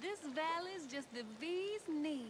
This valley's just the bee's knees.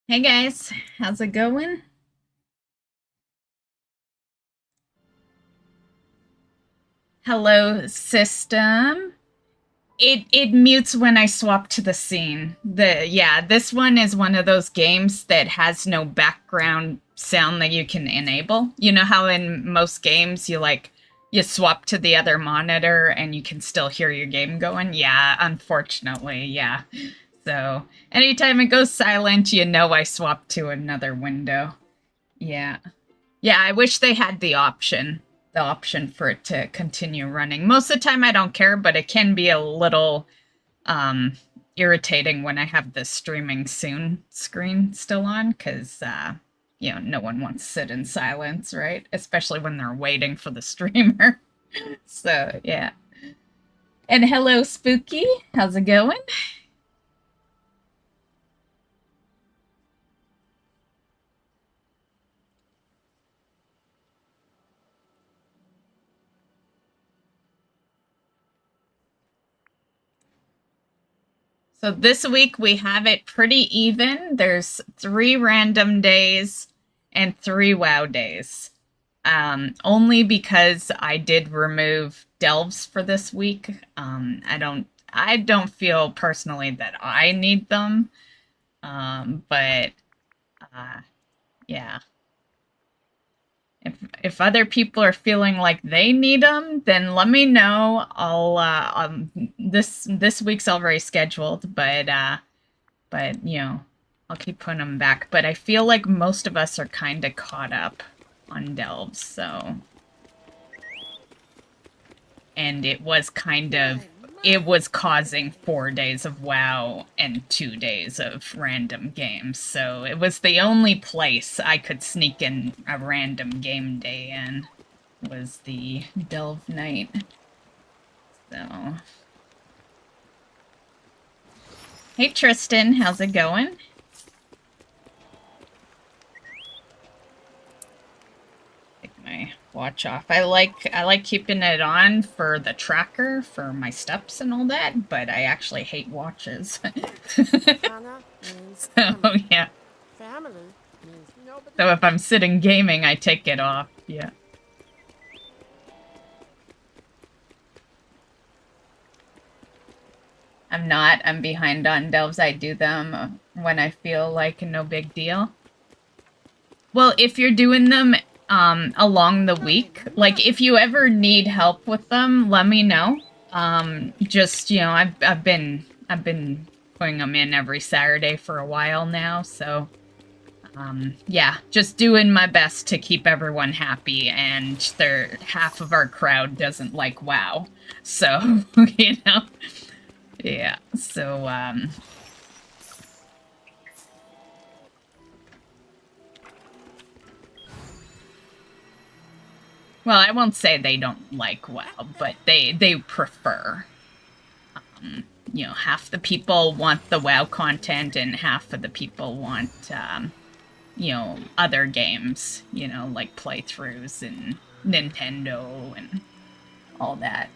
Hey guys, how's it going? Hello, system. It mutes when I swap to the scene. This one is one of those games that has no background sound that you can enable. You know how in most games you swap to the other monitor and you can still hear your game going? Yeah, unfortunately, yeah. So, anytime it goes silent, you know I swapped to another window. Yeah. Yeah, I wish they had the option for it to continue running. Most of the time I don't care, but it can be a little um irritating when I have the streaming soon screen still on cuz no one wants to sit in silence, right? Especially when they're waiting for the streamer. So, yeah. And hello Spooky, how's it going? So this week we have it pretty even. There's 3 random days and 3 WoW days. Only because I did remove delves for this week. I don't feel personally that I need them. But yeah. If other people are feeling like they need them, then let me know. This week's already scheduled, but I'll keep putting them back. But I feel like most of us are kind of caught up on delves, so. And it was causing 4 days of WoW and 2 days of random games. So it was the only place I could sneak in a random game day in was the delve night. So. Hey Tristan, how's it going? My watch off. I like keeping it on for the tracker for my steps and all that, but I actually hate watches. So yeah. So if I'm sitting gaming, I take it off. Yeah. I'm not. I'm behind on delves. I do them when I feel like no big deal. Well, if you're doing them along the week, like if you ever need help with them, let me know. Just I've been putting them in every Saturday for a while now, so yeah, just doing my best to keep everyone happy, and half of our crowd doesn't like WoW, so yeah, so well, I won't say they don't like WoW, but they prefer. Half the people want the WoW content, and half of the people want, other games, like playthroughs and Nintendo and all that.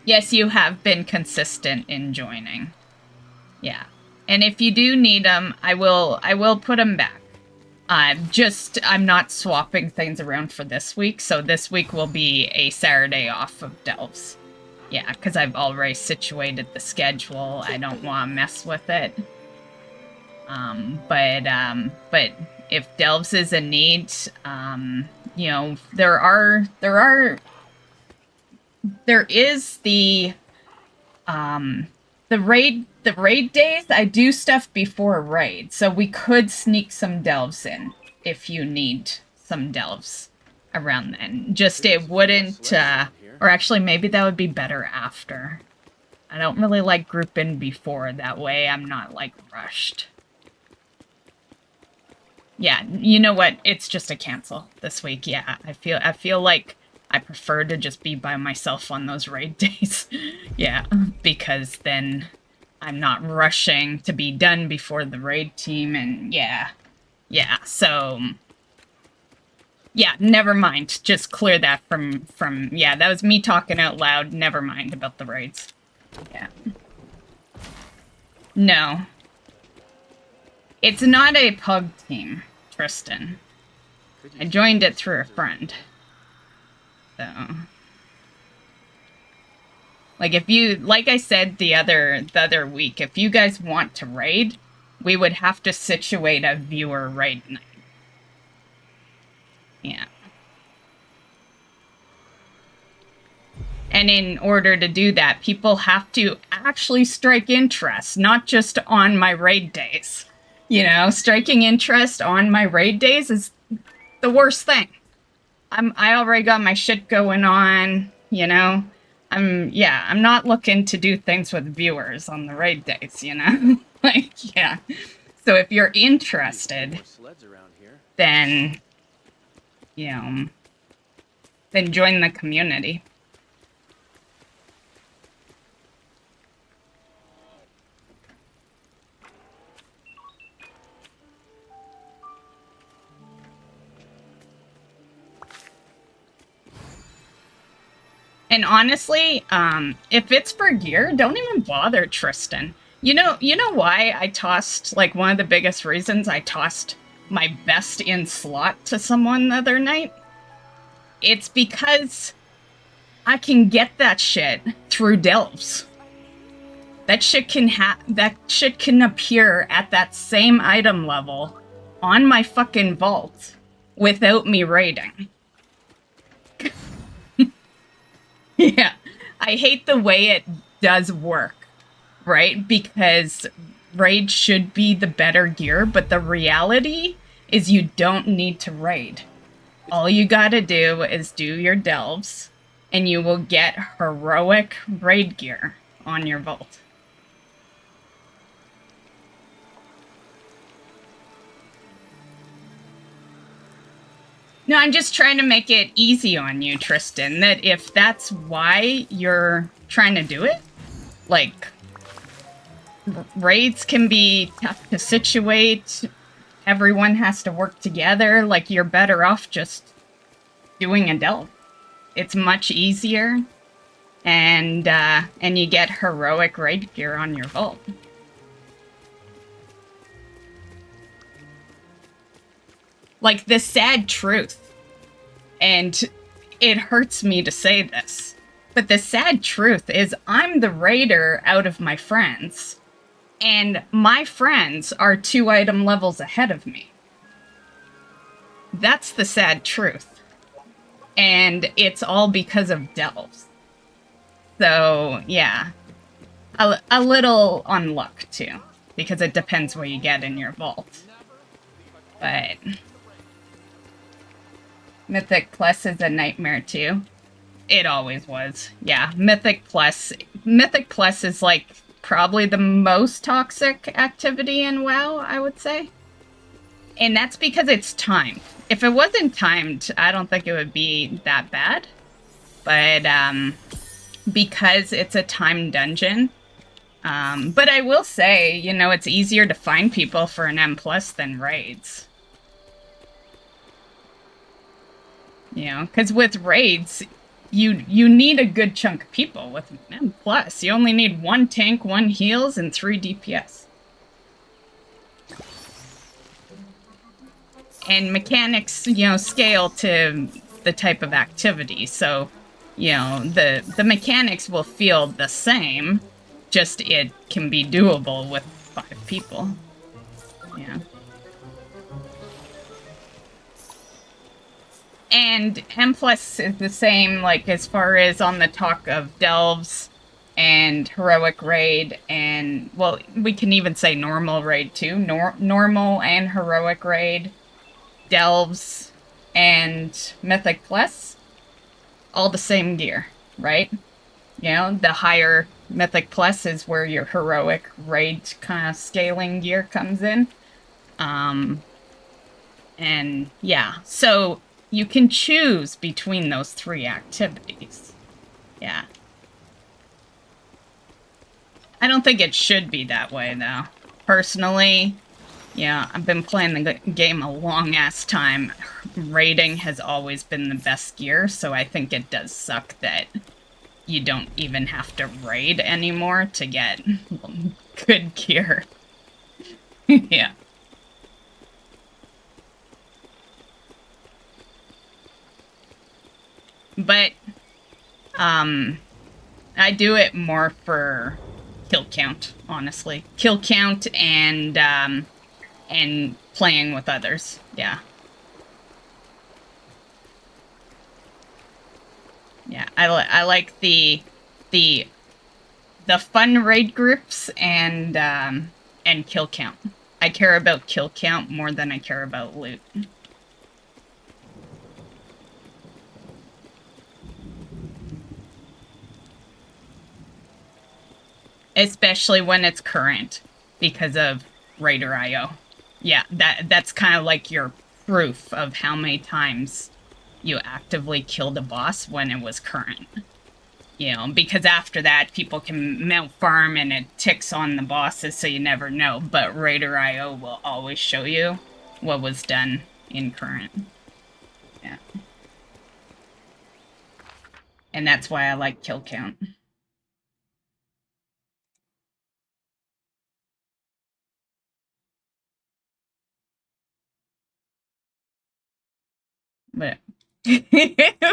Yes, you have been consistent in joining. Yeah. And if you do need them, I will put them back. I'm not swapping things around for this week, so this week will be a Saturday off of delves. Yeah, because I've already situated the schedule. I don't want to mess with it. But if delves is a need, you know, there is the raid days. I do stuff before raid, so we could sneak some delves in if you need some delves around then. Just it wouldn't, or actually maybe that would be better after. I don't really like grouping before, that way I'm not like rushed. Yeah, you know what? It's just a cancel this week. Yeah, I feel like I prefer to just be by myself on those raid days. Yeah, because then I'm not rushing to be done before the raid team, and yeah, so yeah, never mind. Just clear that from yeah, that was me talking out loud. Never mind about the raids. Yeah. No. It's not a pug team, Tristan. I joined it through a friend. So, like, if you, like I said the other week, if you guys want to raid, we would have to situate a viewer raid night. Yeah. And in order to do that, people have to actually strike interest, not just on my raid days. You know, striking interest on my raid days is the worst thing. I already got my shit going on, you know. I'm not looking to do things with viewers on the raid days, you know. Like, yeah. So if you're interested, then, you know, then join the community. And honestly, if it's for gear, don't even bother, Tristan. You know why I tossed, like, one of the biggest reasons I tossed my best in slot to someone the other night? It's because I can get that shit through delves. That shit can appear at that same item level on my fucking vault without me raiding. Yeah, I hate the way it does work, right? Because raid should be the better gear, but the reality is you don't need to raid. All you gotta do is do your delves, and you will get heroic raid gear on your vault. No, I'm just trying to make it easy on you, Tristan, that if that's why you're trying to do it, like, raids can be tough to situate, everyone has to work together, like, you're better off just doing a delve. It's much easier, and you get heroic raid gear on your vault. Like, the sad truth, and it hurts me to say this, but the sad truth is I'm the raider out of my friends, and my friends are 2 item levels ahead of me. That's the sad truth. And it's all because of delves. So, yeah. A little on luck, too, because it depends what you get in your vault. But Mythic Plus is a nightmare too. It always was. Yeah, Mythic Plus is like probably the most toxic activity in WoW, I would say. And that's because it's timed. If it wasn't timed, I don't think it would be that bad. But because it's a timed dungeon. But I will say, you know, it's easier to find people for an M+ than raids. You know, because with raids, you need a good chunk of people with M+. You only need 1 tank, 1 heals, and 3 DPS. And mechanics, scale to the type of activity. So, the mechanics will feel the same, just it can be doable with 5 people. Yeah. And M+ is the same, like, as far as on the talk of delves and heroic raid, and, well, we can even say normal raid, too. Normal and heroic raid, delves, and mythic plus, all the same gear, right? The higher mythic plus is where your heroic raid kind of scaling gear comes in. And yeah, so you can choose between those 3 activities. Yeah. I don't think it should be that way, though. Personally, I've been playing the game a long-ass time. Raiding has always been the best gear, so I think it does suck that you don't even have to raid anymore to get good gear. Yeah. But, I do it more for kill count, honestly. Kill count and playing with others, yeah. Yeah, I like the fun raid groups and kill count. I care about kill count more than I care about loot. Especially when it's current, because of Raider.io. Yeah, that's kind of like your proof of how many times you actively killed a boss when it was current. Because after that, people can mount farm and it ticks on the bosses, so you never know. But Raider.io will always show you what was done in current. Yeah. And that's why I like kill count. But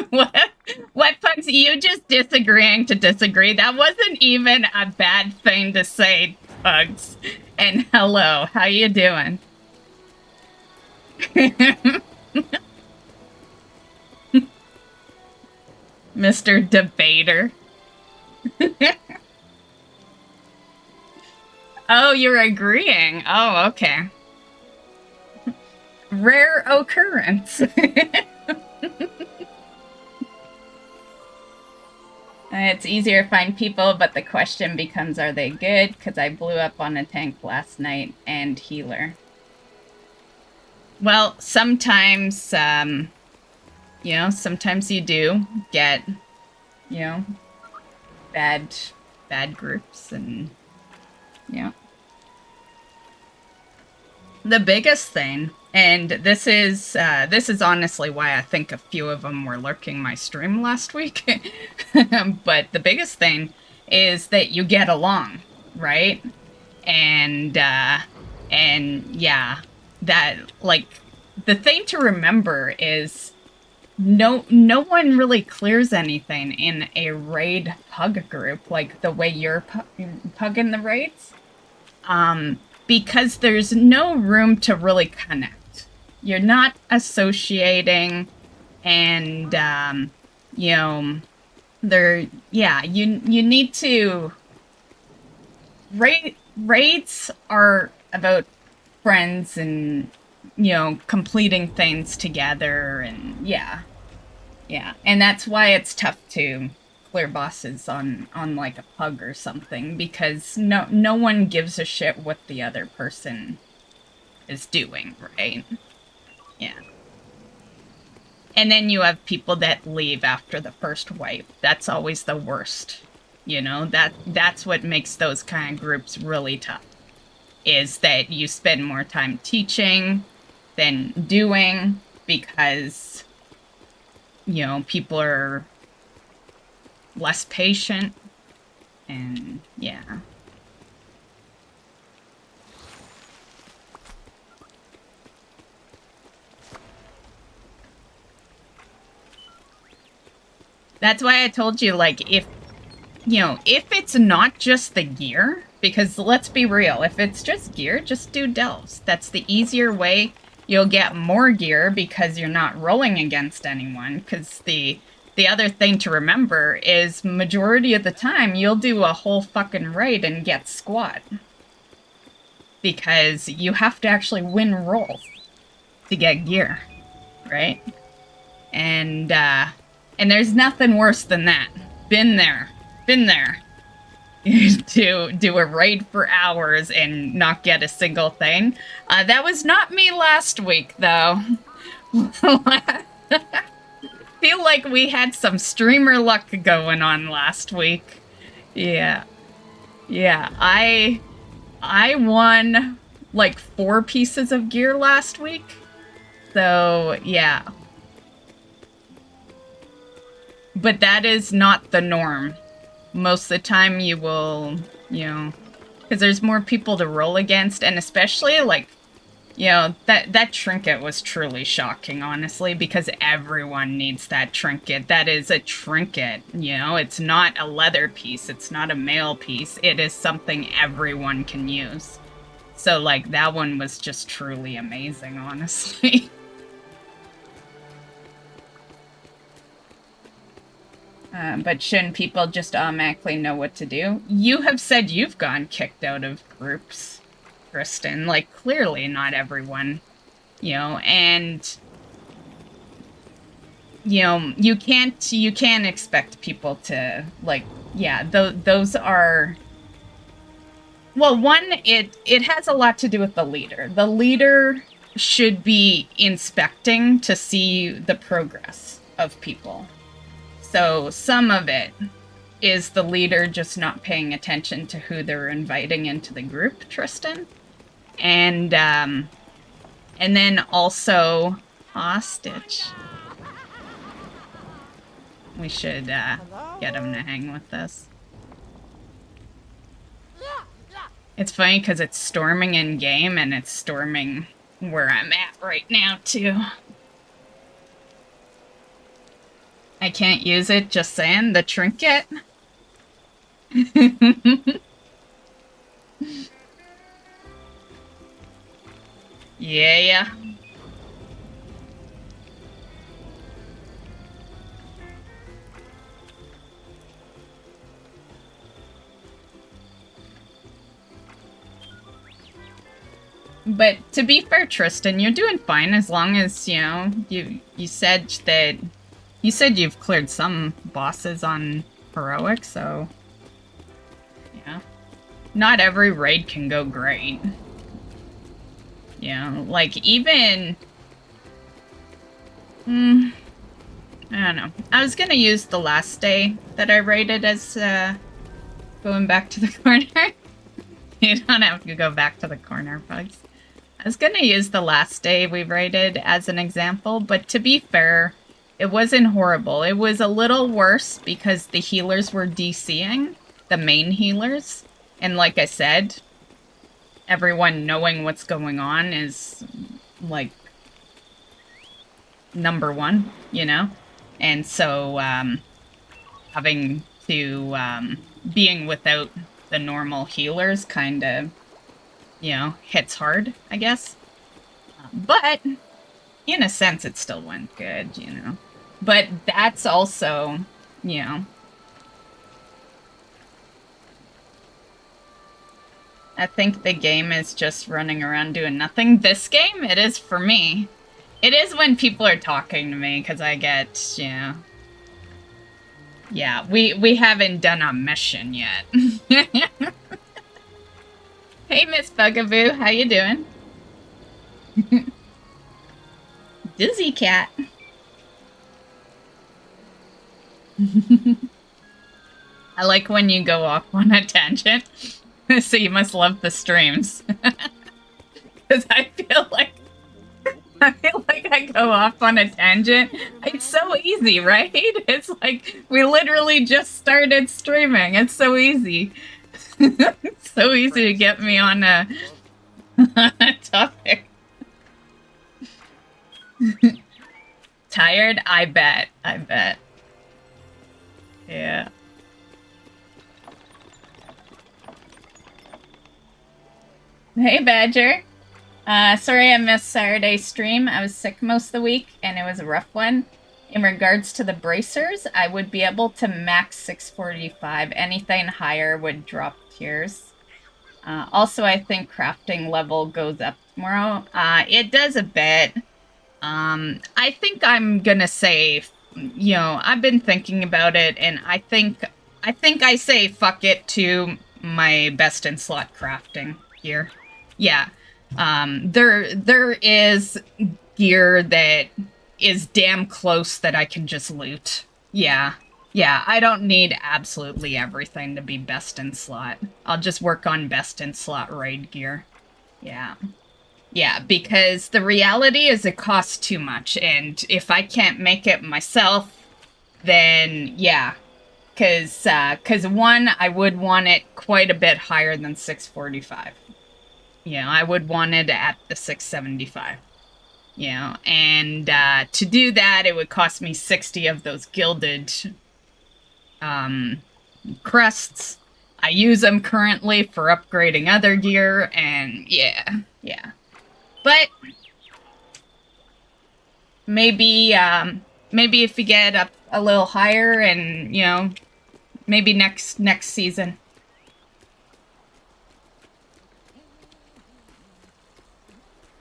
what Pugs, you just disagreeing to disagree? That wasn't even a bad thing to say, Pugs. And hello, how you doing? Mr. Debater. Oh, you're agreeing. Oh, okay. Rare occurrence. It's easier to find people, but the question becomes, are they good? Because I blew up on a tank last night and healer. Well, sometimes, sometimes you do get, bad groups and, The biggest thing, and this is honestly why I think a few of them were lurking my stream last week, but the biggest thing is that you get along, right? And yeah, that, like, the thing to remember is no one really clears anything in a raid pug group like the way you're pugging the raids. Because there's no room to really connect. You're not associating, and, you need to... Raids are about friends and, completing things together, and, yeah. And that's why it's tough to clear bosses on like a pug or something, because no one gives a shit what the other person is doing, right? Yeah. And then you have people that leave after the first wipe. That's always the worst. That's what makes those kind of groups really tough, is that you spend more time teaching than doing, because people are less patient, and yeah. That's why I told you, like, if it's not just the gear, because let's be real, if it's just gear, just do delves. That's the easier way. You'll get more gear because you're not rolling against anyone, because the other thing to remember is majority of the time you'll do a whole fucking raid and get squat. Because you have to actually win rolls to get gear, right? And there's nothing worse than that. Been there. To do a raid for hours and not get a single thing. That was not me last week, though. Feel like we had some streamer luck going on last week. Yeah. I won like 4 pieces of gear last week. So, yeah. But that is not the norm. Most of the time you will, because there's more people to roll against, and especially, like, that trinket was truly shocking, honestly, because everyone needs that trinket. That is a trinket, it's not a leather piece, it's not a mail piece, it is something everyone can use. So, like, that one was just truly amazing, honestly. But shouldn't people just automatically know what to do? You have said you've gone kicked out of groups, Kristen. Like, clearly not everyone, and, you can't expect people to, like, yeah, those are... Well, one, it has a lot to do with the leader. The leader should be inspecting to see the progress of people. So some of it is the leader just not paying attention to who they're inviting into the group, Tristan. And then also hostage. We should get him to hang with us. It's funny because it's storming in game and it's storming where I'm at right now too. I can't use it, just saying, the trinket. Yeah. But to be fair, Tristan, you're doing fine as long as, you said that... You said you've cleared some bosses on Heroic, so... Yeah. Not every raid can go great. Like, even... I don't know. I was gonna use the last day that I raided as, going back to the corner. You don't have to go back to the corner, bugs. I was gonna use the last day we raided as an example, but to be fair... It wasn't horrible. It was a little worse because the healers were DCing, the main healers. And like I said, everyone knowing what's going on is, like, number one, And so, having to, being without the normal healers kind of, hits hard, I guess. But, in a sense, it still went good, But that's also, I think the game is just running around doing nothing. This game, it is for me. It is when people are talking to me, because I get, Yeah, we haven't done a mission yet. Hey, Miss Bugaboo, how you doing? Dizzy cat. I like when you go off on a tangent. So you must love the streams. Because I feel like I feel like I go off on a tangent. It's so easy, right? It's like we literally just started streaming. It's so easy. It's so easy to get me on a, on a topic. Tired? I bet. I bet. Yeah. Hey, Badger. Sorry I missed Saturday's stream. I was sick most of the week, and it was a rough one. In regards to the bracers, I would be able to max 645. Anything higher would drop tiers. Also, I think crafting level goes up tomorrow. It does a bit. I think I'm gonna say, you know, I've been thinking about it, and I think I say fuck it to my best in slot crafting gear. Yeah. There is gear that is damn close that I can just loot. Yeah. Yeah, I don't need absolutely everything to be best in slot. I'll just work on best in slot raid gear. Yeah. Yeah, because the reality is it costs too much, and if I can't make it myself, then yeah. Cause one, I would want it quite a bit higher than 645. You know, I would want it at the 675. You know, and to do that, it would cost me 60 of those gilded crests. I use them currently for upgrading other gear, and yeah. But maybe maybe if you get up a little higher, and you know, maybe next season.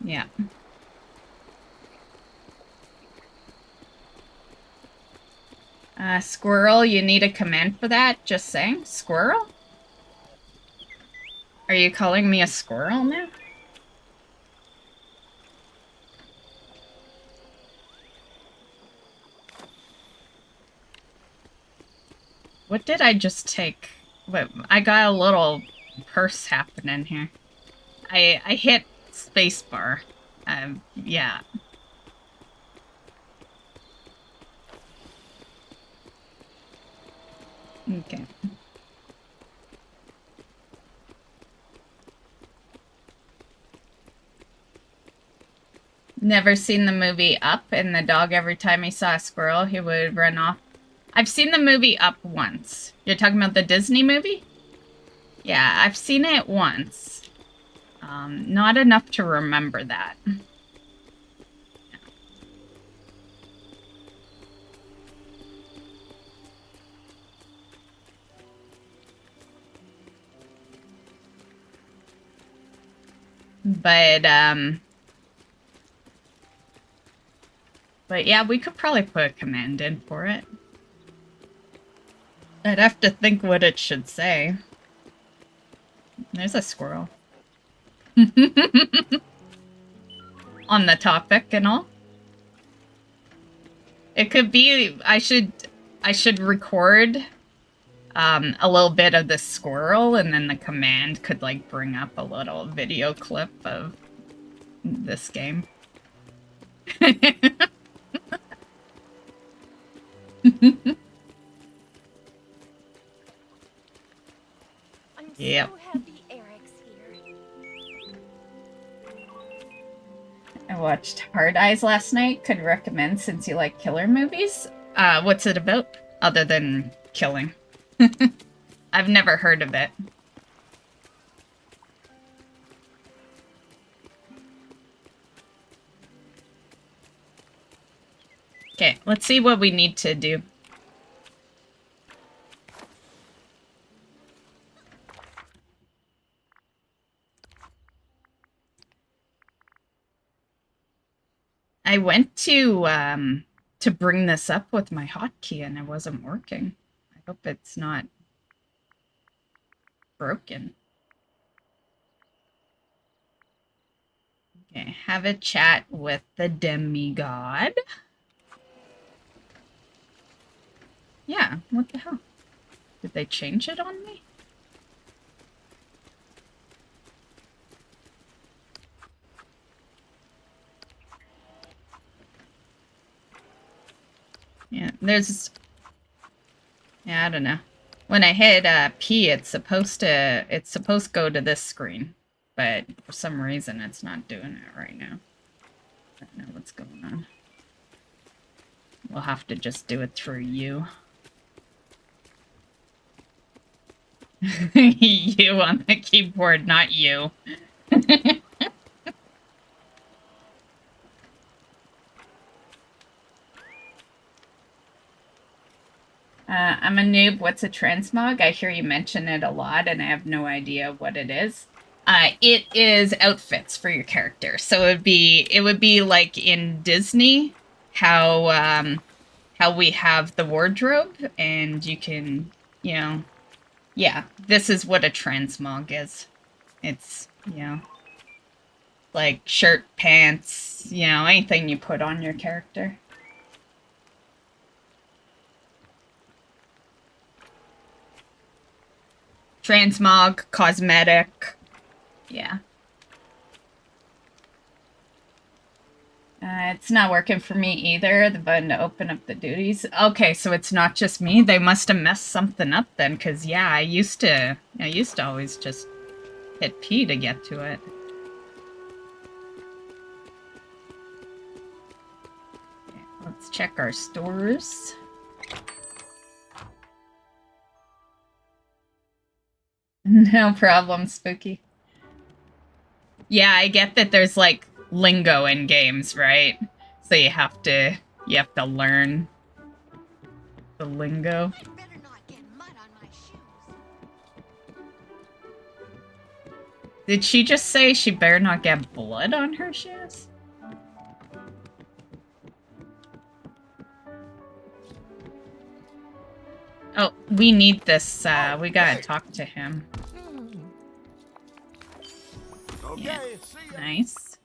Yeah. Squirrel, you need a command for that? Just saying. Squirrel? Are you calling me a squirrel now? What did I just take? What, I got a little purse happening here. I hit spacebar. Yeah. Okay. Never seen the movie Up, and the dog, every time he saw a squirrel, he would run off. I've seen the movie Up once. You're talking about the Disney movie? Yeah, I've seen it once. Not enough to remember that. But yeah, we could probably put a command in for it. I'd have to think what it should say. There's a squirrel. On the topic and all. It could be, I should record a little bit of the squirrel, and then the command could like bring up a little video clip of this game. Yep. So happy Eric's here. I watched Hard Eyes last night. Could recommend since you like killer movies. What's it about? Other than killing. I've never heard of it. Okay, let's see what we need to do. I went to bring this up with my hotkey and it wasn't working. I hope it's not broken. Okay, have a chat with the demigod. Yeah, what the hell? Did they change it on me? there's... Yeah, I don't know. When I hit P, it's supposed to go to this screen. But for some reason, it's not doing it right now. I don't know what's going on. We'll have to just do it through you. You on the keyboard, not you. I'm a noob. What's a transmog? I hear you mention it a lot, and I have no idea what it is. It is outfits for your character. So it would be like in Disney, how we have the wardrobe, and you can, you know, yeah, this is what a transmog is. It's, you know, like shirt, pants, you know, anything you put on your character. Transmog, cosmetic, yeah. It's not working for me either, the button to open up the duties. Okay, so it's not just me. They must have messed something up then, because, yeah, I used to always just hit P to get to it. Okay, let's check our stores. No problem, Spooky. Yeah, I get that there's, like, lingo in games, right? So you have to learn the lingo. Did she just say she better not get blood on her shoes? Oh, we need this, we gotta talk to him. Yeah. Nice.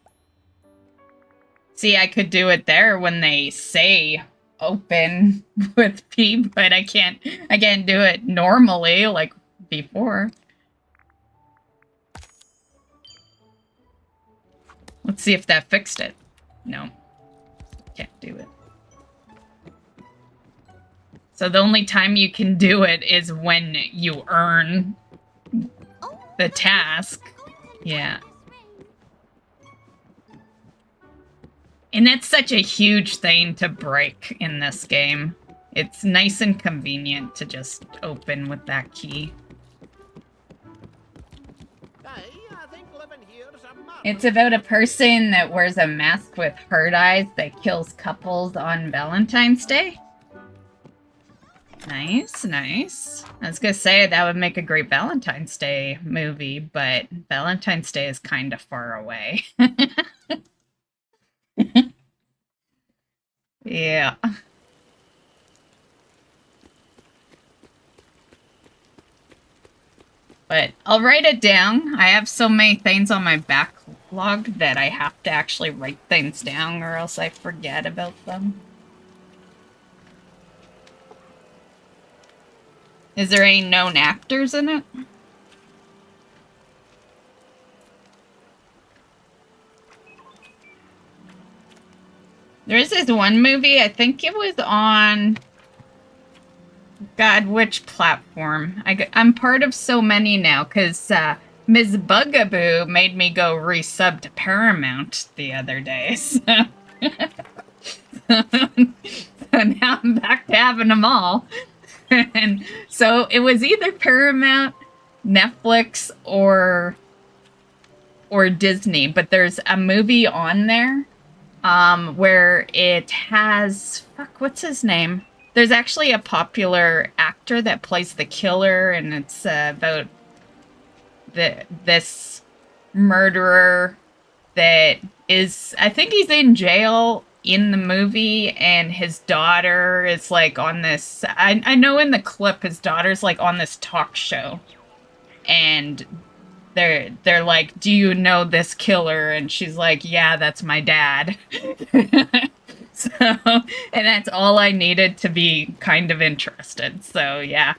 See, I could do it there when they say open with P, but I can't do it normally like before. Let's see if that fixed it. No. Can't do it. So the only time you can do it is when you earn the task. Yeah. And that's such a huge thing to break in this game. It's nice and convenient to just open with that key. It's about a person that wears a mask with heart eyes that kills couples on Valentine's Day. Nice, nice. I was gonna say that would make a great Valentine's Day movie, but Valentine's Day is kind of far away. Yeah. But I'll write it down. I have so many things on my backlog that I have to actually write things down or else I forget about them. Is there any known actors in it? There is this one movie, I think it was on... God, which platform? I'm part of so many now, because Ms. Bugaboo made me go resub to Paramount the other day, so... So now I'm back to having them all. And so it was either Paramount, Netflix, or Disney, but there's a movie on there where it has... Fuck, what's his name? There's actually a popular actor that plays the killer, and it's about this murderer that is... I think he's in jail in the movie, and his daughter is, like, on this... I know in the clip his daughter's, like, on this talk show. And they're like, do you know this killer? And she's like, yeah, that's my dad. So, and that's all I needed to be kind of interested. So, yeah.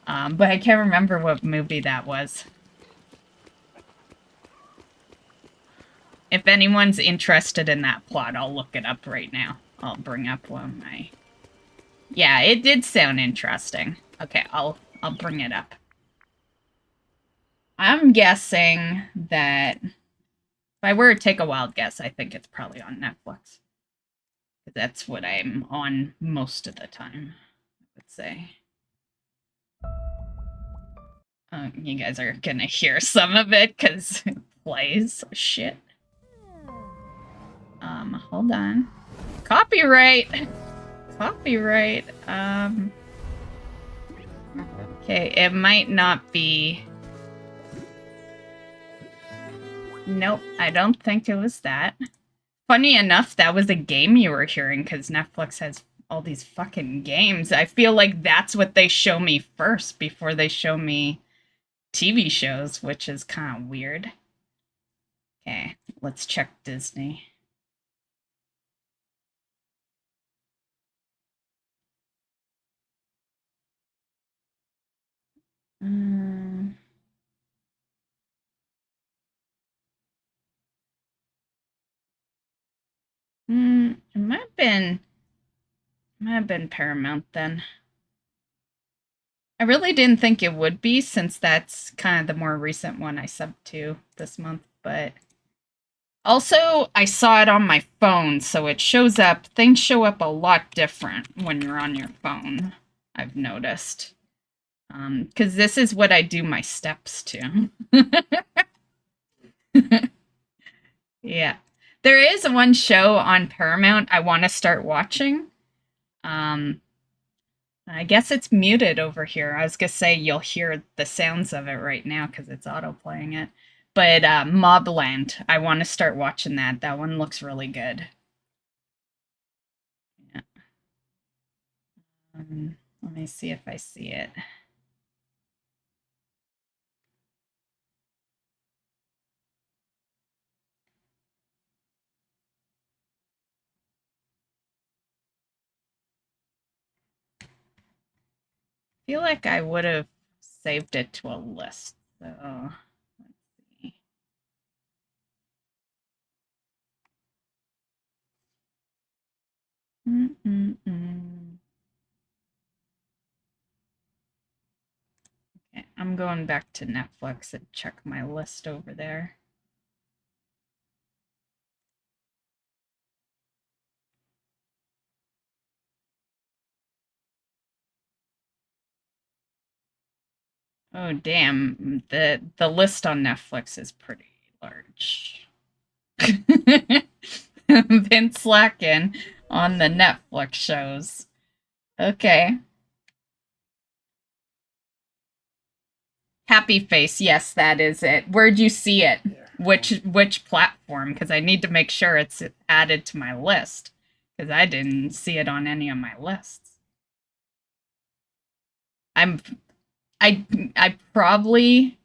But I can't remember what movie that was. If anyone's interested in that plot, I'll look it up right now. I'll bring up one of my Yeah, it did sound interesting. Okay, I'll bring it up. I'm guessing that if I were to take a wild guess, I think it's probably on Netflix. That's what I'm on most of the time, I would say. You guys are gonna hear some of it because it plays. Shit. Hold on. Copyright! Copyright. Okay, it might not be... Nope, I don't think it was that. Funny enough, that was a game you were hearing, because Netflix has all these fucking games. I feel like that's what they show me first, before they show me TV shows, which is kind of weird. Okay, let's check Disney. It might have been Paramount then. I really didn't think it would be, since that's kind of the more recent one I subbed to this month, but also I saw it on my phone, so it shows up, things show up a lot different when you're on your phone, I've noticed. Because this is what I do my steps to. Yeah. There is one show on Paramount I want to start watching. I guess it's muted over here. I was going to say you'll hear the sounds of it right now because it's auto-playing it. But Mobland, I want to start watching that. That one looks really good. Yeah. Let me see if I see it. I feel like I would have saved it to a list. So let's see. Okay, I'm going back to Netflix and check my list over there. Oh damn, the list on Netflix is pretty large. Been slacking on the Netflix shows. Okay. Happy Face, yes, that is it. Where'd you see it? Which platform? Because I need to make sure it's added to my list. Because I didn't see it on any of my lists. I probably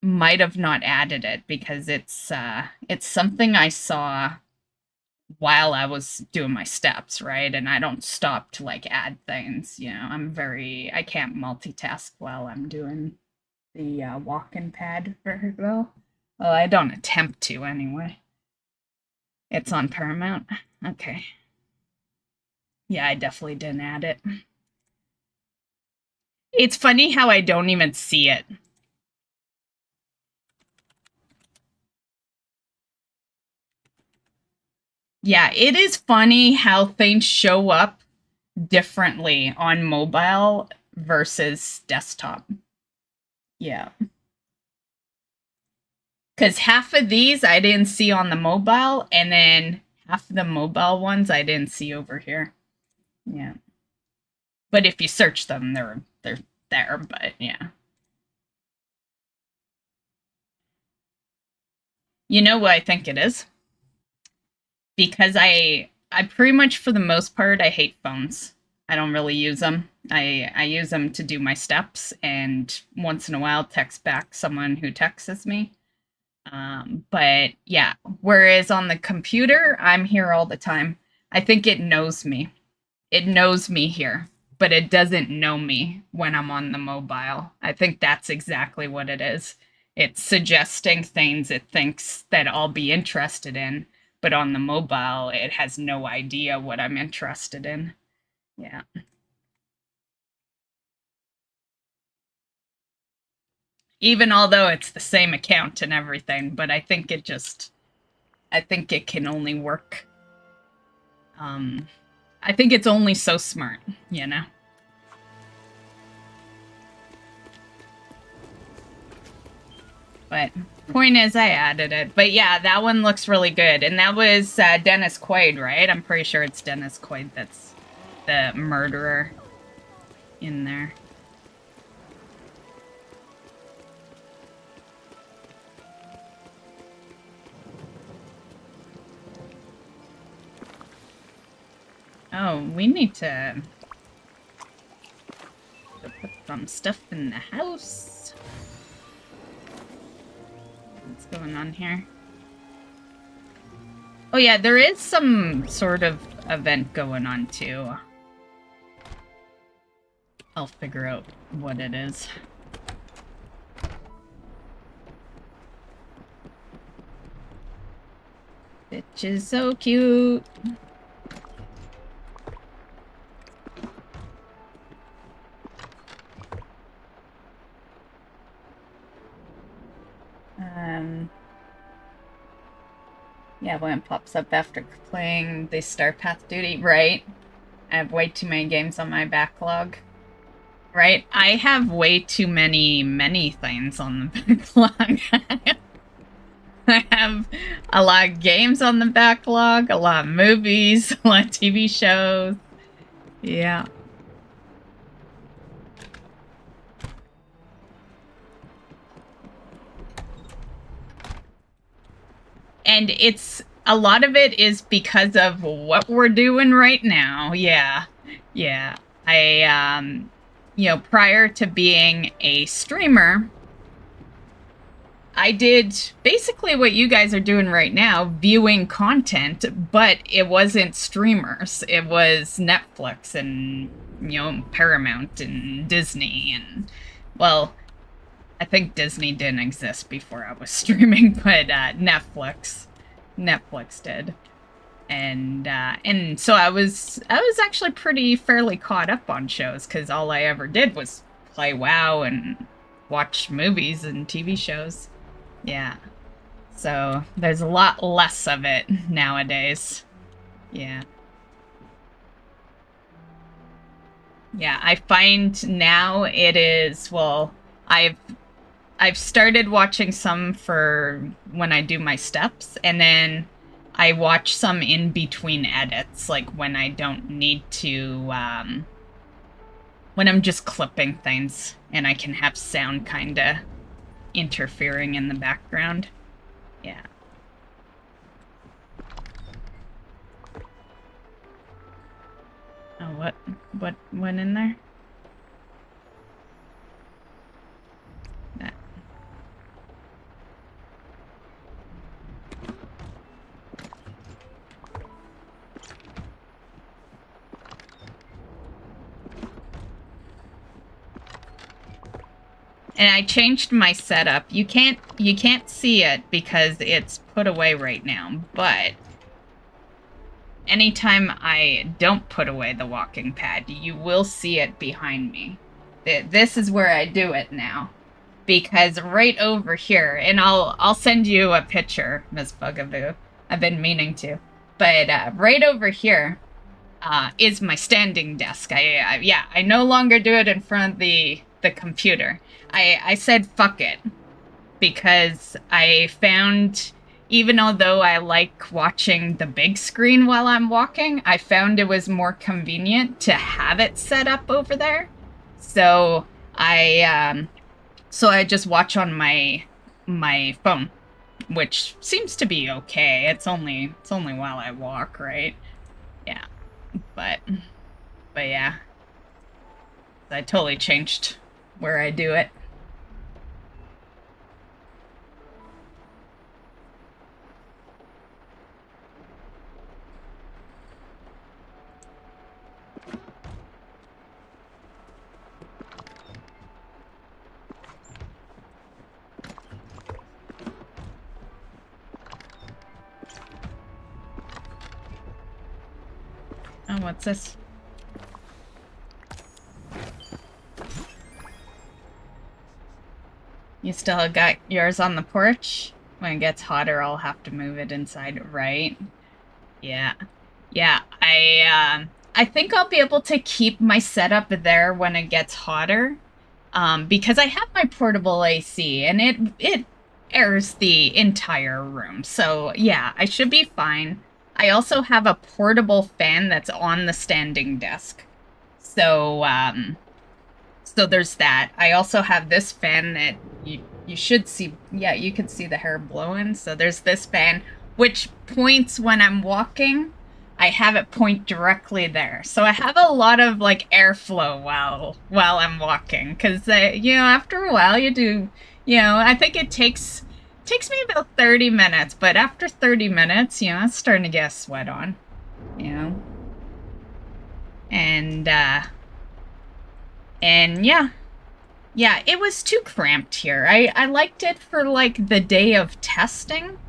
might have not added it because it's something I saw while I was doing my steps, right? And I don't stop to like add things, you know. I can't multitask while I'm doing the walk-in pad very well. Well, I don't attempt to anyway. It's on Paramount. Okay. Yeah, I definitely didn't add it. It's funny how I don't even see it. Yeah, it is funny how things show up differently on mobile versus desktop. Yeah. Because half of these I didn't see on the mobile, and then half of the mobile ones I didn't see over here. Yeah. But if you search them, they're there, but yeah. You know what I think it is? Because I pretty much, for the most part, I hate phones. I don't really use them. I use them to do my steps, and once in a while text back someone who texts me. But yeah, whereas on the computer, I'm here all the time. I think it knows me. It knows me here, but it doesn't know me when I'm on the mobile. I think that's exactly what it is. It's suggesting things it thinks that I'll be interested in, but on the mobile, it has no idea what I'm interested in. Yeah. Even although it's the same account and everything, but I think it can only work. I think it's only so smart, you know? But point is, I added it. But yeah, that one looks really good. And that was Dennis Quaid, right? I'm pretty sure it's Dennis Quaid that's the murderer in there. Oh, we need to put some stuff in the house. What's going on here? Oh yeah, there is some sort of event going on too. I'll figure out what it is. Bitch is so cute. Yeah, when it pops up after playing the Star Path Duty, right? I have way too many games on my backlog. Right? I have way too many things on the backlog. I have a lot of games on the backlog, a lot of movies, a lot of TV shows. Yeah. And a lot of it is because of what we're doing right now. Yeah. Yeah. Prior to being a streamer, I did basically what you guys are doing right now, viewing content, but it wasn't streamers. It was Netflix and, Paramount and Disney and, well, I think Disney didn't exist before I was streaming, but Netflix did. And so I was actually fairly caught up on shows because all I ever did was play WoW and watch movies and TV shows. Yeah. So there's a lot less of it nowadays. Yeah. Yeah, I find now it is, well, I've started watching some for when I do my steps, and then I watch some in between edits, like when I don't need to, when I'm just clipping things and I can have sound kind of interfering in the background. Yeah. Oh, what went in there? That. And I changed my setup. You can't see it because it's put away right now, but anytime I don't put away the walking pad, you will see it behind me. This is where I do it now. Because right over here, and I'll send you a picture, Miss Bugaboo. I've been meaning to. But right over here is my standing desk. I no longer do it in front of the computer. I said fuck it. Because I found, even although I like watching the big screen while I'm walking, I found it was more convenient to have it set up over there. So I just watch on my phone, which seems to be okay. It's only while I walk, right? Yeah. But yeah. I totally changed where I do it. Oh, what's this? You still got yours on the porch? When it gets hotter, I'll have to move it inside, right? Yeah. Yeah, I think I'll be able to keep my setup there when it gets hotter. Because I have my portable AC and it airs the entire room. So yeah, I should be fine. I also have a portable fan that's on the standing desk. So so there's that. I also have this fan that you should see. Yeah, you can see the hair blowing. So there's this fan which points when I'm walking. I have it point directly there. So I have a lot of like airflow while I'm walking cuz you know, after a while you do, you know, I think it takes me about 30 minutes, but after 30 minutes, you know, it's starting to get a sweat on, you know. And yeah. Yeah, it was too cramped here. I liked it for like the day of testing,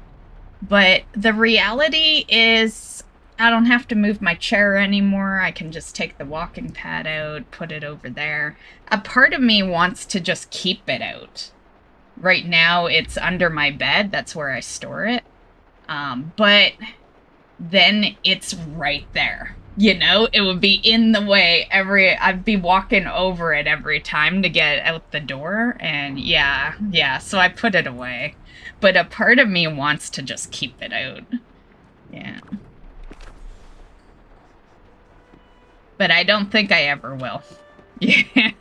but the reality is I don't have to move my chair anymore. I can just take the walking pad out, put it over there. A part of me wants to just keep it out. Right now, it's under my bed. That's where I store it. But then it's right there. You know, it would be in the way I'd be walking over it every time to get out the door. And yeah, so I put it away. But a part of me wants to just keep it out. Yeah. But I don't think I ever will. Yeah.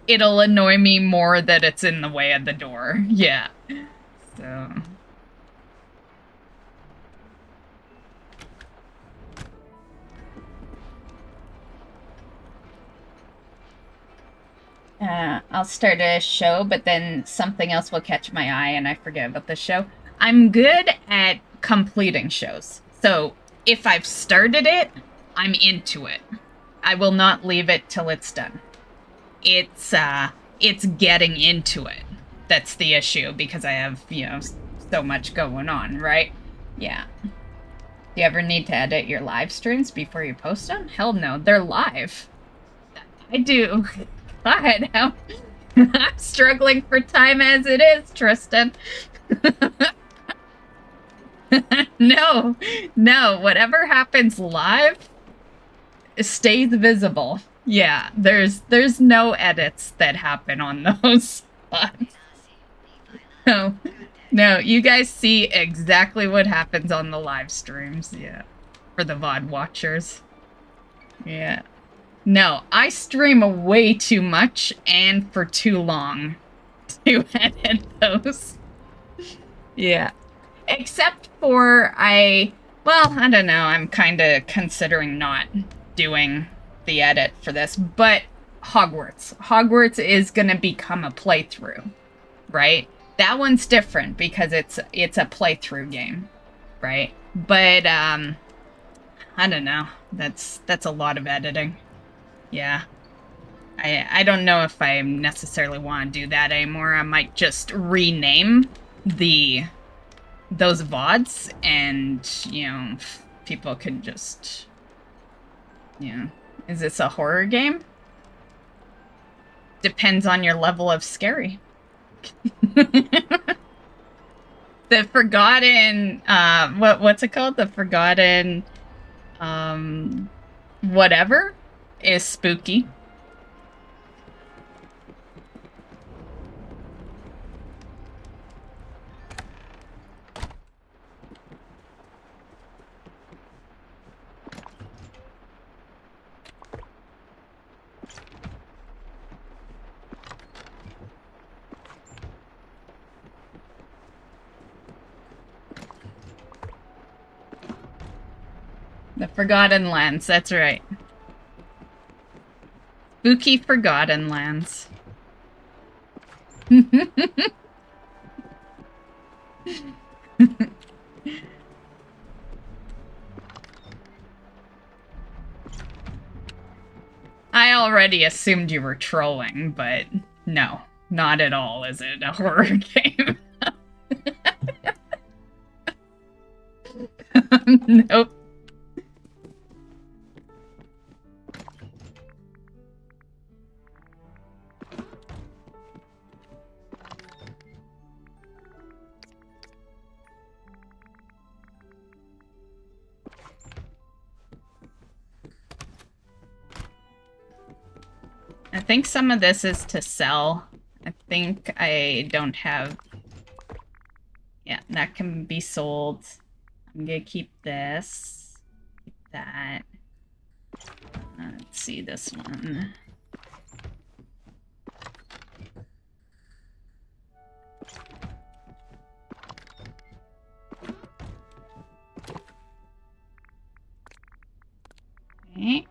It'll annoy me more that it's in the way of the door. Yeah. So... I'll start a show, but then something else will catch my eye and I forget about the show. I'm good at completing shows. So if I've started it, I'm into it. I will not leave it till it's done. It's getting into it. That's the issue because I have, you know, so much going on, right? Yeah. Do you ever need to edit your live streams before you post them? Hell no, they're live. I do. God, I'm struggling for time as it is, Tristan. No, whatever happens live stays visible. Yeah, there's no edits that happen on those spots. No, you guys see exactly what happens on the live streams, yeah, for the VOD watchers. Yeah. No, I stream way too much and for too long to edit those. Yeah. Except for well, I don't know, I'm kind of considering not doing the edit for this, but Hogwarts. Hogwarts is going to become a playthrough, right? That one's different because it's a playthrough game, right? But I don't know. That's a lot of editing. Yeah. I don't know if I necessarily want to do that anymore. I might just rename those VODs and, you know, people can just, you know, is this a horror game? Depends on your level of scary. The Forgotten, what's it called? The Forgotten, whatever is spooky. The Forgotten Lands, that's right. Spooky Forgotten Lands. I already assumed you were trolling, but no, not at all is it a horror game. Nope. I think some of this is to sell. I think I don't have... Yeah, that can be sold. I'm gonna keep this. Keep that. Let's see this one. Okay.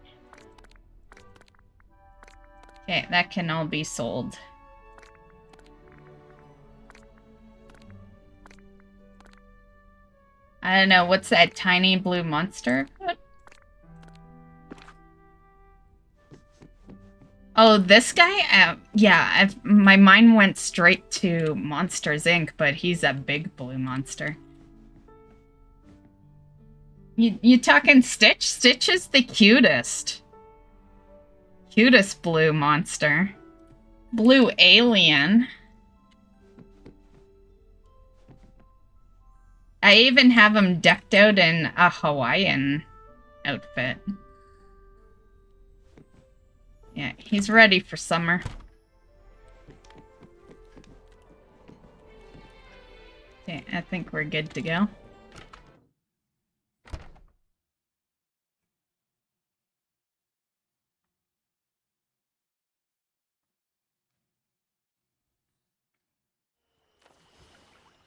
Okay, that can all be sold. I don't know, what's that tiny blue monster? Oh, this guy? Yeah, my mind went straight to Monsters, Inc., but he's a big blue monster. You talking Stitch? Stitch is the cutest. Cutest blue monster. Blue alien. I even have him decked out in a Hawaiian outfit. Yeah, he's ready for summer. Okay, I think we're good to go.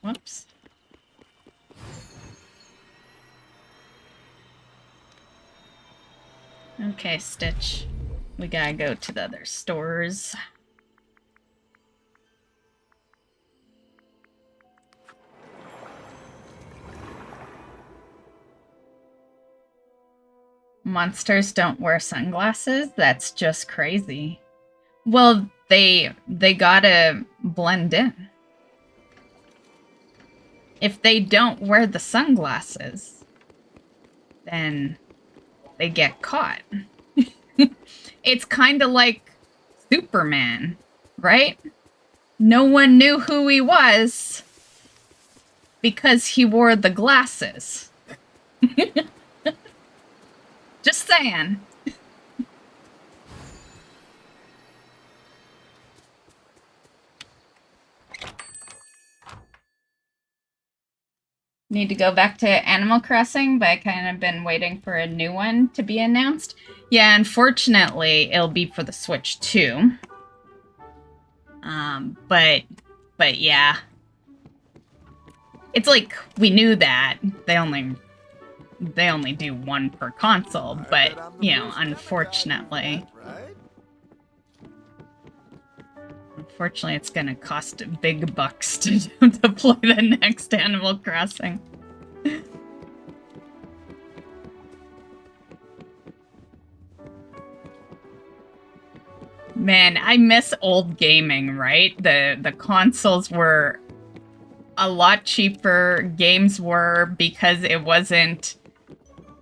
Whoops. Okay, Stitch. We gotta go to the other stores. Monsters don't wear sunglasses? That's just crazy. Well, they gotta blend in. If they don't wear the sunglasses, then they get caught. It's kind of like Superman, right? No one knew who he was because he wore the glasses. Just saying. Need to go back to Animal Crossing, but I kind of been waiting for a new one to be announced. Yeah, unfortunately, it'll be for the Switch too. But yeah. It's like, we knew that. They only do one per console, but, you know, unfortunately... Unfortunately, it's gonna cost big bucks to play the next Animal Crossing. Man, I miss old gaming, right? The consoles were a lot cheaper. Games were, because it wasn't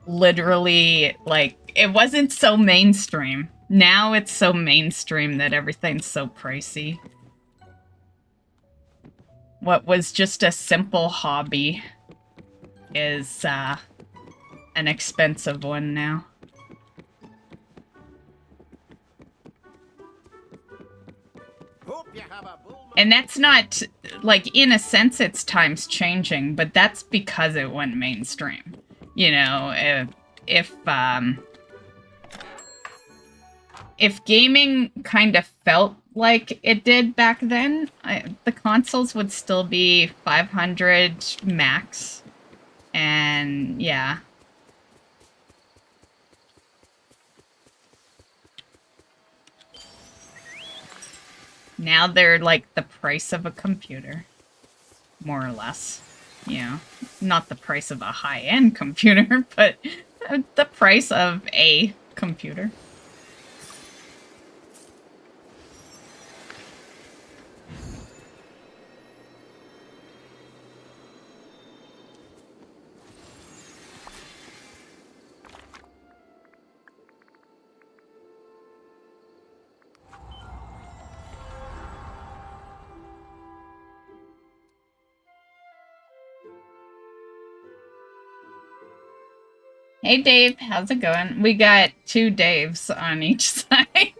literally, like, it wasn't so mainstream. Now it's so mainstream that everything's so pricey. What was just a simple hobby is an expensive one now. And that's not, like, in a sense it's times changing, but that's because it went mainstream. You know, if gaming kind of felt like it did back then, the consoles would still be 500 max. And yeah. Now they're like the price of a computer. More or less. You know, not the price of a high-end computer, but the price of a computer. Hey Dave, how's it going? We got 2 Daves on each side.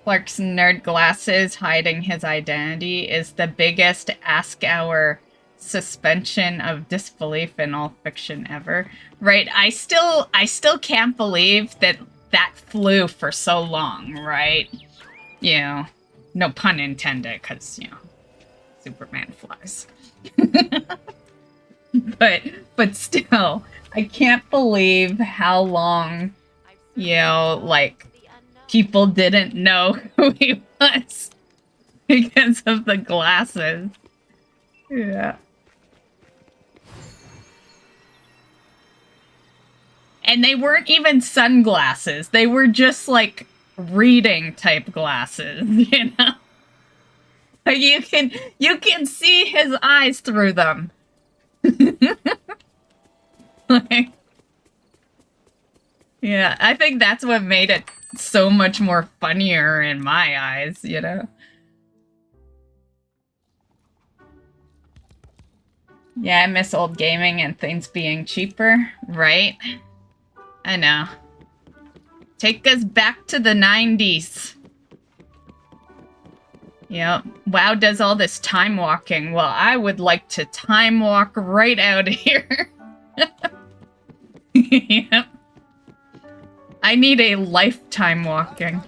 Clark's nerd glasses hiding his identity is the biggest ask-hour suspension of disbelief in all fiction ever. Right, I still can't believe that flew for so long, right? You know, no pun intended, because, you know, Superman flies. but still, I can't believe how long, you know, like, people didn't know who he was because of the glasses. Yeah. And they weren't even sunglasses. They were just like reading type glasses, you know? Like you can see his eyes through them. Like, yeah, I think that's what made it so much more funnier in my eyes, you know? Yeah, I miss old gaming and things being cheaper, right? I know. Take us back to the 90s. Yep. WoW does all this time walking. Well, I would like to time walk right out of here. Yep. I need a lifetime walking.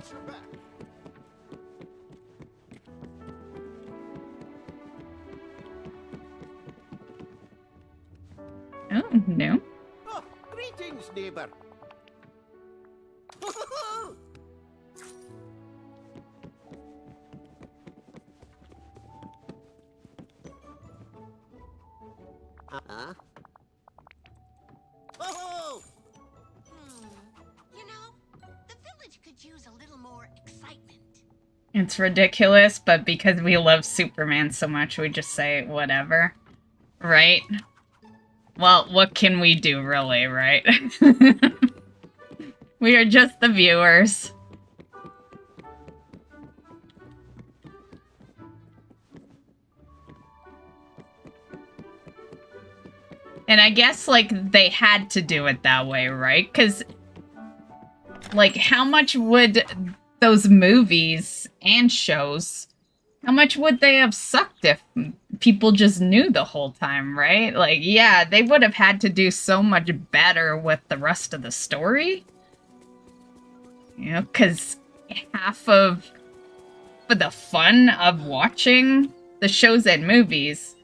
Oh, no. Oh, greetings, neighbor. Uh-huh. Oh! You know, the village could use a little more excitement. It's ridiculous, but because we love Superman so much, we just say whatever. Right? Well, what can we do, really, right? We are just the viewers. And I guess, like, they had to do it that way, right? Because, like, how much would those movies and shows, how much would they have sucked if people just knew the whole time, right? Like, yeah, they would have had to do so much better with the rest of the story. You know, because half of the fun of watching the shows and movies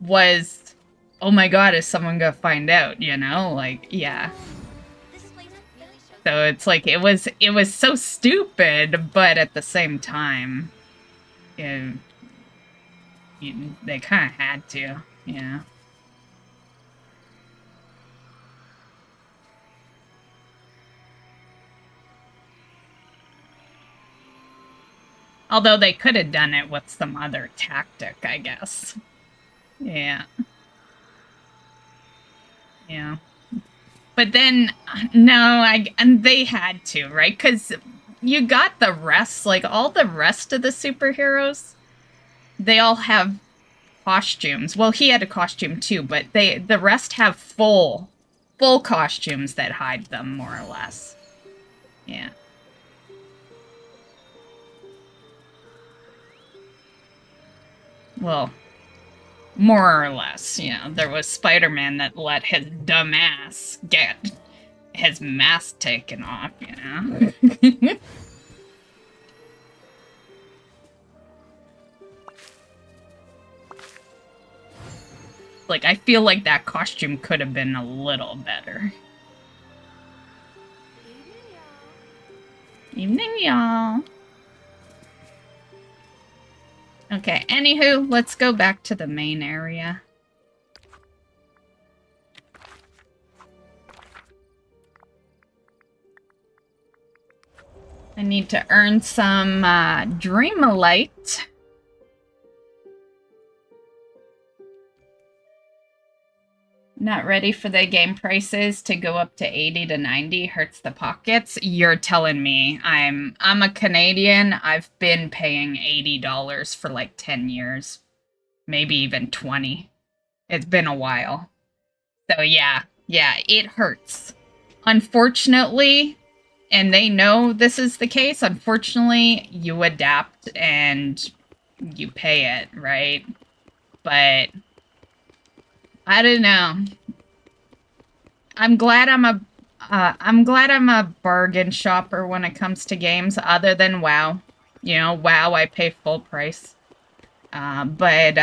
was, oh my god, is someone gonna find out, you know? Like, yeah. So it's like, it was so stupid, but at the same time, they kind of had to, yeah. Although they could have done it with some other tactic, I guess. Yeah. Yeah. But then, no, and they had to, right? Because you got the rest, like, all the rest of the superheroes, they all have costumes. Well, he had a costume too, but the rest have full costumes that hide them, more or less. Yeah. Well, more or less, you know. There was Spider-Man that let his dumb ass get his mask taken off, you know. Like, I feel like that costume could have been a little better. Evening, y'all. Okay, anywho, let's go back to the main area. I need to earn some Dreamlight. Not ready for the game prices to go up to 80 to 90 hurts the pockets. You're telling me. I'm a Canadian. I've been paying $80 for like 10 years. Maybe even 20. It's been a while. So yeah, it hurts. Unfortunately, and they know this is the case, unfortunately, you adapt and you pay it, right? But I don't know. I'm glad I'm a bargain shopper when it comes to games, other than WoW. You know, WoW I pay full price. But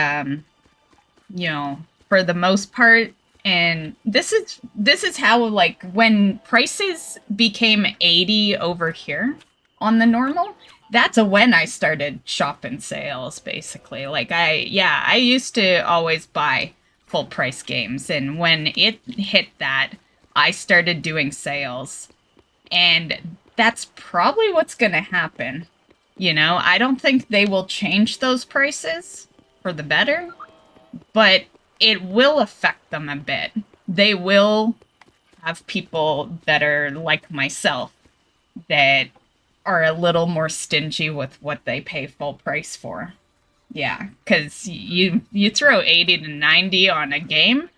you know, for the most part, and this is how, like, when prices became 80 over here on the normal, that's when I started shopping sales, basically. Like, I used to always buy full price games, and when it hit that, I started doing sales. And that's probably what's gonna happen. You know, I don't think they will change those prices for the better, but it will affect them a bit. They will have people that are like myself that are a little more stingy with what they pay full price for. Yeah, because you throw 80 to 90 on a game,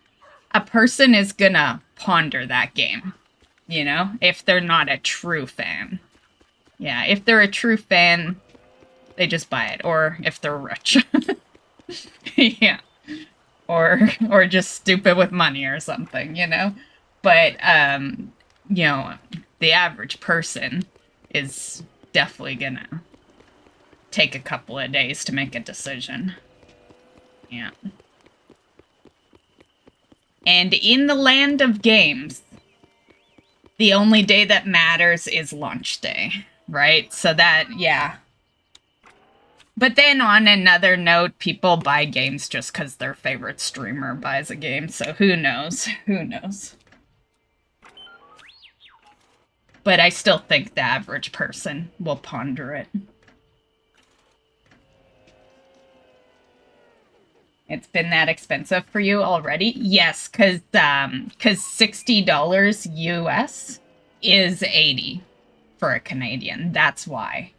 a person is gonna ponder that game, you know, if they're not a true fan. Yeah, if they're a true fan, they just buy it, or if they're rich. Yeah. Or just stupid with money or something, you know? But, you know, the average person is definitely gonna take a couple of days to make a decision. Yeah. And in the land of games, the only day that matters is launch day, right? So that, yeah. But then on another note, people buy games just because their favorite streamer buys a game, so who knows? Who knows? But I still think the average person will ponder it. It's been that expensive for you already? Yes, because $60 US is 80 for a Canadian. That's why.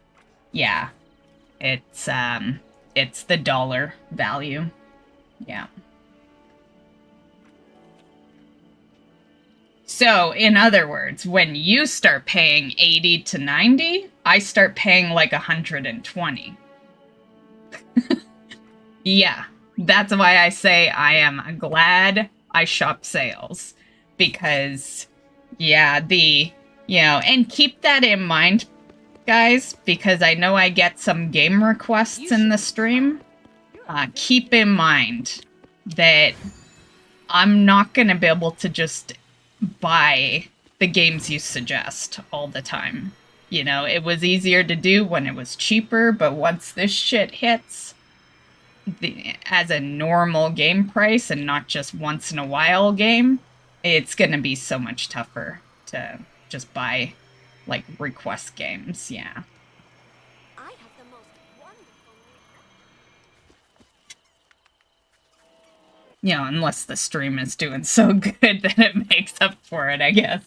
Yeah. It's the dollar value. Yeah. So, in other words, when you start paying 80 to 90, I start paying like 120. Yeah. That's why I say I am glad I shop sales. Because, yeah, and keep that in mind, guys, because I know I get some game requests in the stream. Keep in mind that I'm not going to be able to just buy the games you suggest all the time. You know, it was easier to do when it was cheaper, but once this shit hits as a normal game price and not just once in a while game, it's going to be so much tougher to just buy, like, request games. Yeah. I have the most wonderful... You know, unless the stream is doing so good that it makes up for it, I guess.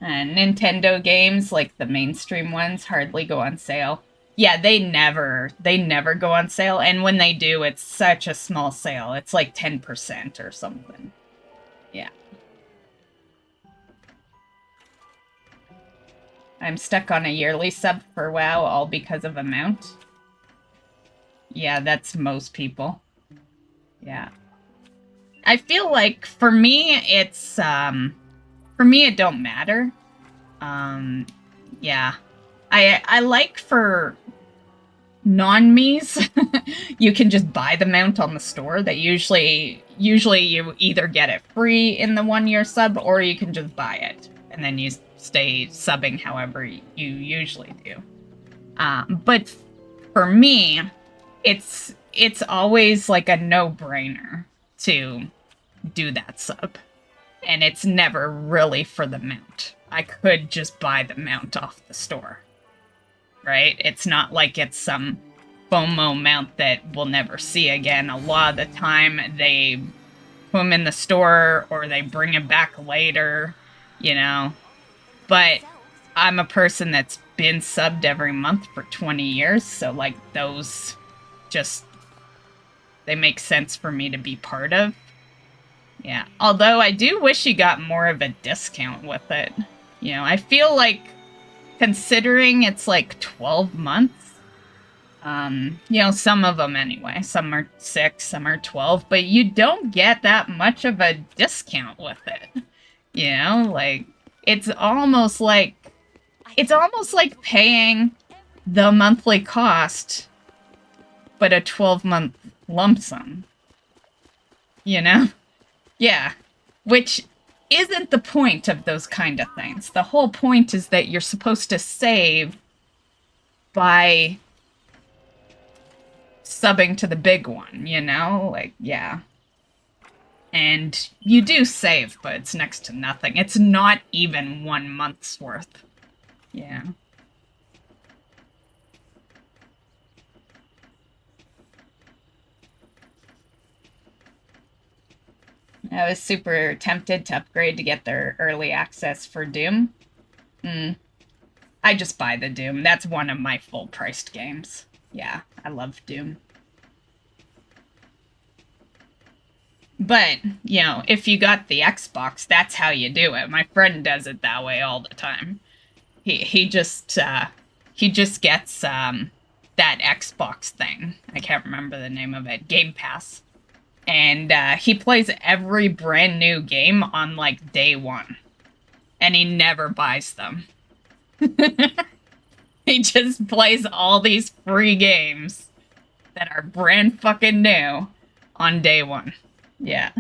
And Nintendo games, like the mainstream ones, hardly go on sale. Yeah, they never go on sale, and when they do, it's such a small sale. It's like 10% or something. Yeah. I'm stuck on a yearly sub for WoW, all because of amount. Yeah, that's most people. Yeah. I feel like, for me, it's, for me, it don't matter. Yeah. I like for non-me's, you can just buy the mount on the store. That usually you either get it free in the 1-year sub, or you can just buy it. And then you stay subbing however you usually do. But for me, it's always like a no-brainer to do that sub. And it's never really for the mount. I could just buy the mount off the store. Right? It's not like it's some FOMO mount that we'll never see again. A lot of the time, they put them in the store or they bring it back later, you know. But I'm a person that's been subbed every month for 20 years, so, like, those just, they make sense for me to be part of. Yeah, although I do wish you got more of a discount with it. You know, I feel like, considering it's like 12 months, you know, some of them anyway, some are 6, some are 12, but you don't get that much of a discount with it. You know, like, it's almost like paying the monthly cost, but a 12-month lump sum. You know? Yeah. Which isn't the point of those kind of things. The whole point is that you're supposed to save by subbing to the big one, you know? Like, yeah. And you do save, but it's next to nothing. It's not even 1 month's worth. Yeah. I was super tempted to upgrade to get their early access for Doom. I just buy the Doom. That's one of my full-priced games. Yeah, I love Doom. But, you know, if you got the Xbox, that's how you do it. My friend does it that way all the time. He just gets that Xbox thing. I can't remember the name of it. Game Pass. And he plays every brand new game on, like, day one. And he never buys them. He just plays all these free games that are brand fucking new on day one. Yeah.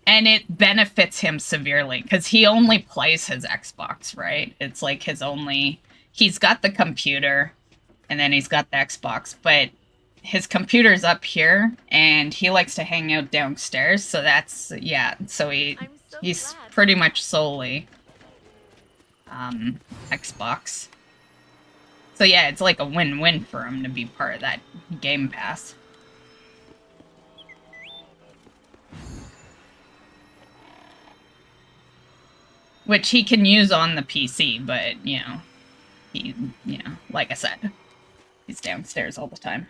And it benefits him severely, because he only plays his Xbox, right? It's like his only... He's got the computer, and then he's got the Xbox, but his computer's up here, and he likes to hang out downstairs, so that's... Yeah, so he's pretty much solely Xbox. So yeah, it's like a win-win for him to be part of that Game Pass. Which he can use on the PC, but, you know, like I said, he's downstairs all the time.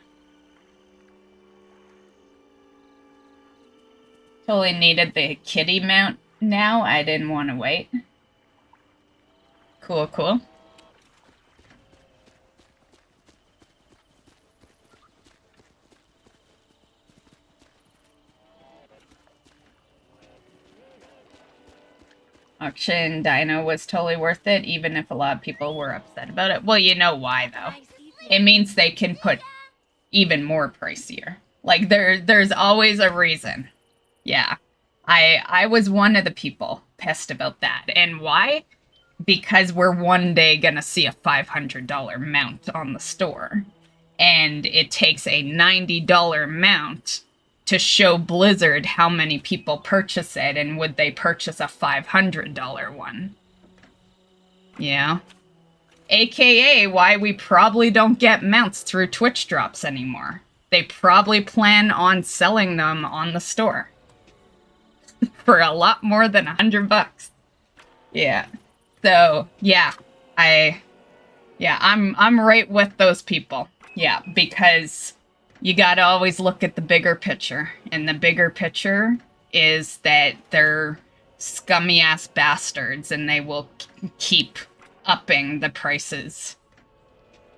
Totally needed the kitty mount now. I didn't want to wait. Cool, cool. Auction Dino was totally worth it, even if a lot of people were upset about it. Well, you know why, though. It means they can put even more pricier. Like, there's always a reason. Yeah. I was one of the people pissed about that. And why? Because we're one day gonna see a $500 mount on the store. And it takes a $90 mount to show Blizzard how many people purchase it, and would they purchase a $500 one. Yeah. AKA why we probably don't get mounts through Twitch drops anymore. They probably plan on selling them on the store. For a lot more than $100. Yeah. So, yeah. I'm right with those people. Yeah, because you gotta always look at the bigger picture. And the bigger picture is that they're scummy-ass bastards, and they will keep upping the prices.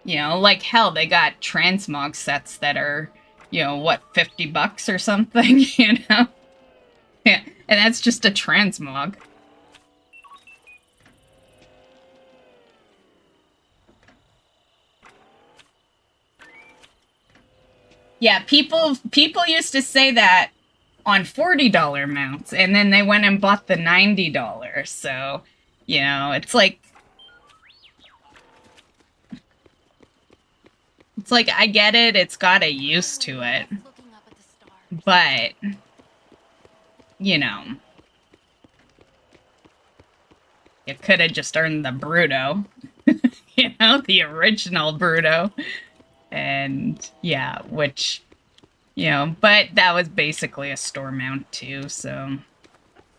You know, like, hell, they got transmog sets that are, you know, what, $50 or something, you know? Yeah, and that's just a transmog. Yeah, people used to say that on $40 mounts, and then they went and bought the $90. So, you know, it's like I get it, it's got a use to it. But, you know, You could have just earned the Bruto. You know, the original Bruto. And, yeah, which, you know, but that was basically a store mount too, so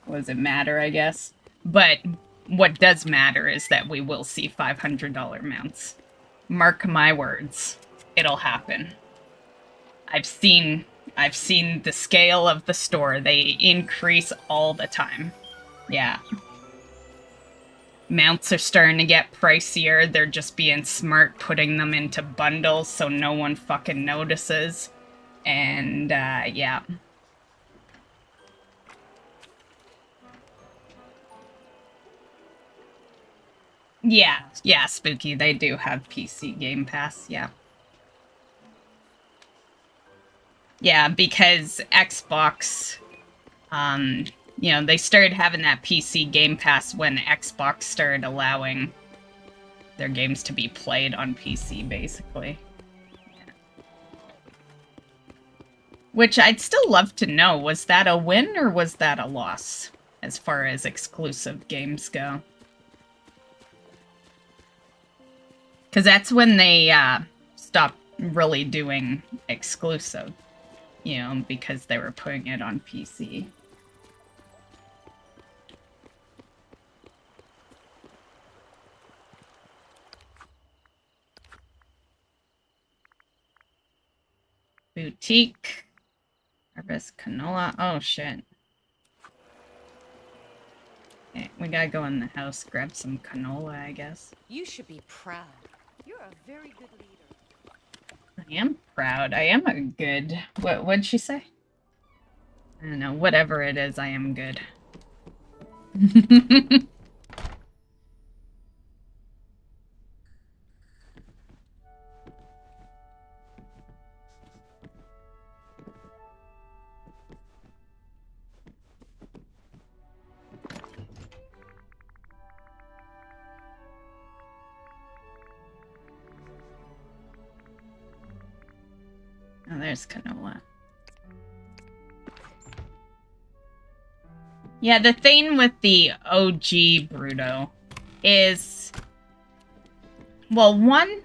what does it matter, I guess? But what does matter is that we will see $500 mounts. Mark my words. It'll happen. I've seen the scale of the store. They increase all the time. Yeah. Mounts are starting to get pricier. They're just being smart, putting them into bundles so no one fucking notices. And, yeah. Yeah, Spooky. They do have PC Game Pass, yeah. Yeah, because Xbox, you know, they started having that PC Game Pass when Xbox started allowing their games to be played on PC, basically. Yeah. Which I'd still love to know, was that a win or was that a loss, as far as exclusive games go? Because that's when they stopped really doing exclusive, you know, because they were putting it on PC. Boutique. Harvest canola. Oh, shit. Okay, we gotta go in the house, grab some canola, I guess. You should be proud. You're a very good leader. I am proud. I am a good... What'd she say? I don't know. Whatever it is, I am good. Oh, there's canola. Yeah, the thing with the OG Bruto is... Well, one...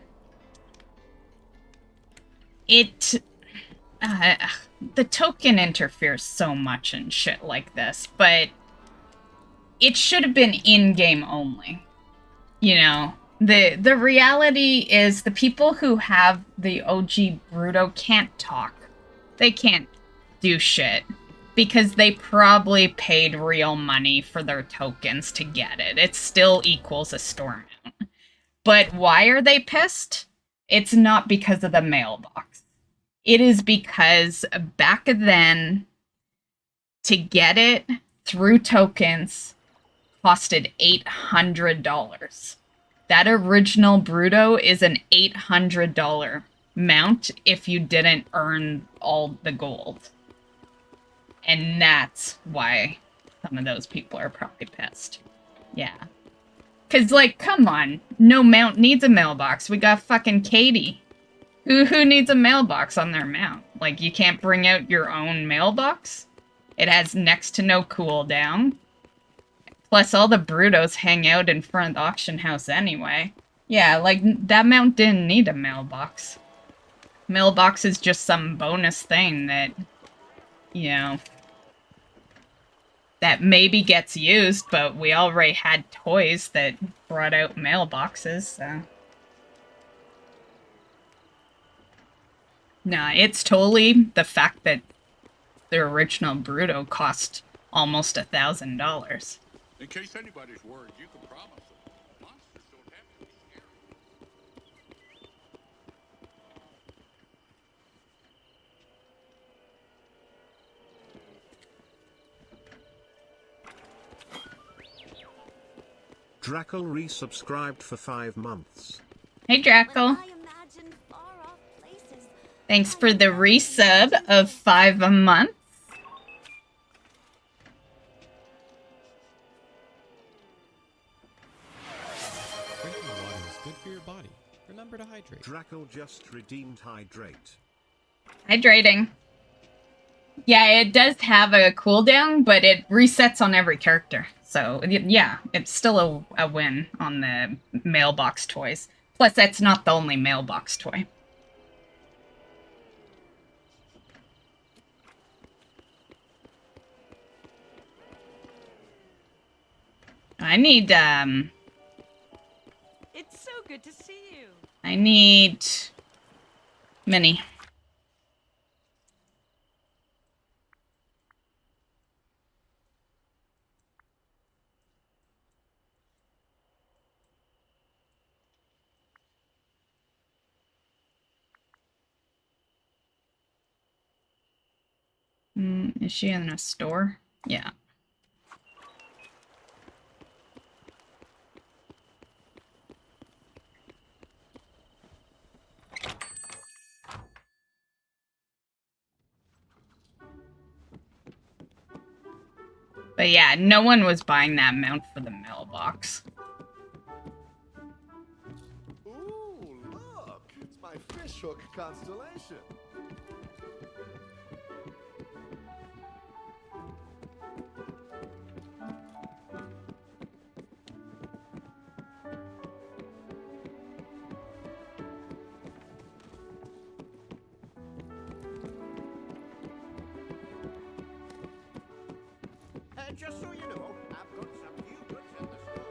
It... the token interferes so much and shit like this, but... It should have been in-game only. You know? The reality is the people who have the OG Bruto can't talk. They can't do shit. Because they probably paid real money for their tokens to get it. It still equals a store mount. But why are they pissed? It's not because of the mailbox. It is because back then, to get it through tokens costed $800. That original Bruto is an $800 mount if you didn't earn all the gold. And that's why some of those people are probably pissed. Yeah. Because, like, come on. No mount needs a mailbox. We got fucking Katie. Who needs a mailbox on their mount? Like, you can't bring out your own mailbox? It has next to no cooldown. Plus, all the Brutos hang out in front of the auction house anyway. Yeah, like, that mount didn't need a mailbox. Mailbox is just some bonus thing that, you know, that maybe gets used, but we already had toys that brought out mailboxes, so... Nah, it's totally the fact that the original Bruto cost almost $1,000. In case anybody's worried, you can promise them. Monsters don't have to be scary. Drackle resubscribed for 5 months. Hey, Drackle. Thanks for the resub of 5 a month. Drinking water is good for your body. Remember to hydrate. Drackle just redeemed hydrate. Hydrating. Yeah, it does have a cooldown, but it resets on every character. So, yeah, it's still a win on the mailbox toys. Plus, that's not the only mailbox toy. I need, It's so good to see you. I need... Minnie. Is she in a store? Yeah. But yeah, no one was buying that mount for the mailbox. Ooh, look! It's my fishhook constellation. Just so you know, I've got some new goods in the store.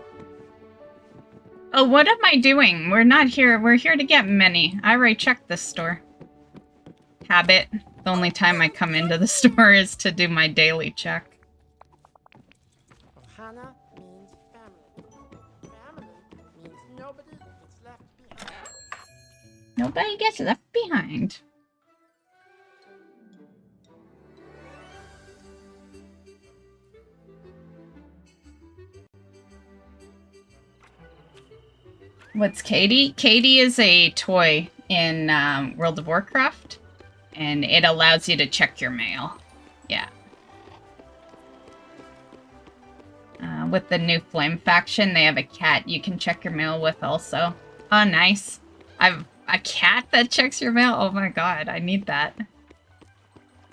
Oh, what am I doing? We're not here. We're here to get Minnie. I already checked this store. Habit. The only time I come into the store is to do my daily check. Ohana means family. Family means nobody gets left behind. Nobody gets left behind. What's Katie? Katie is a toy in World of Warcraft, and it allows you to check your mail. Yeah. With the new Flame faction, they have a cat you can check your mail with also. Oh, nice. I've a cat that checks your mail? Oh my god, I need that.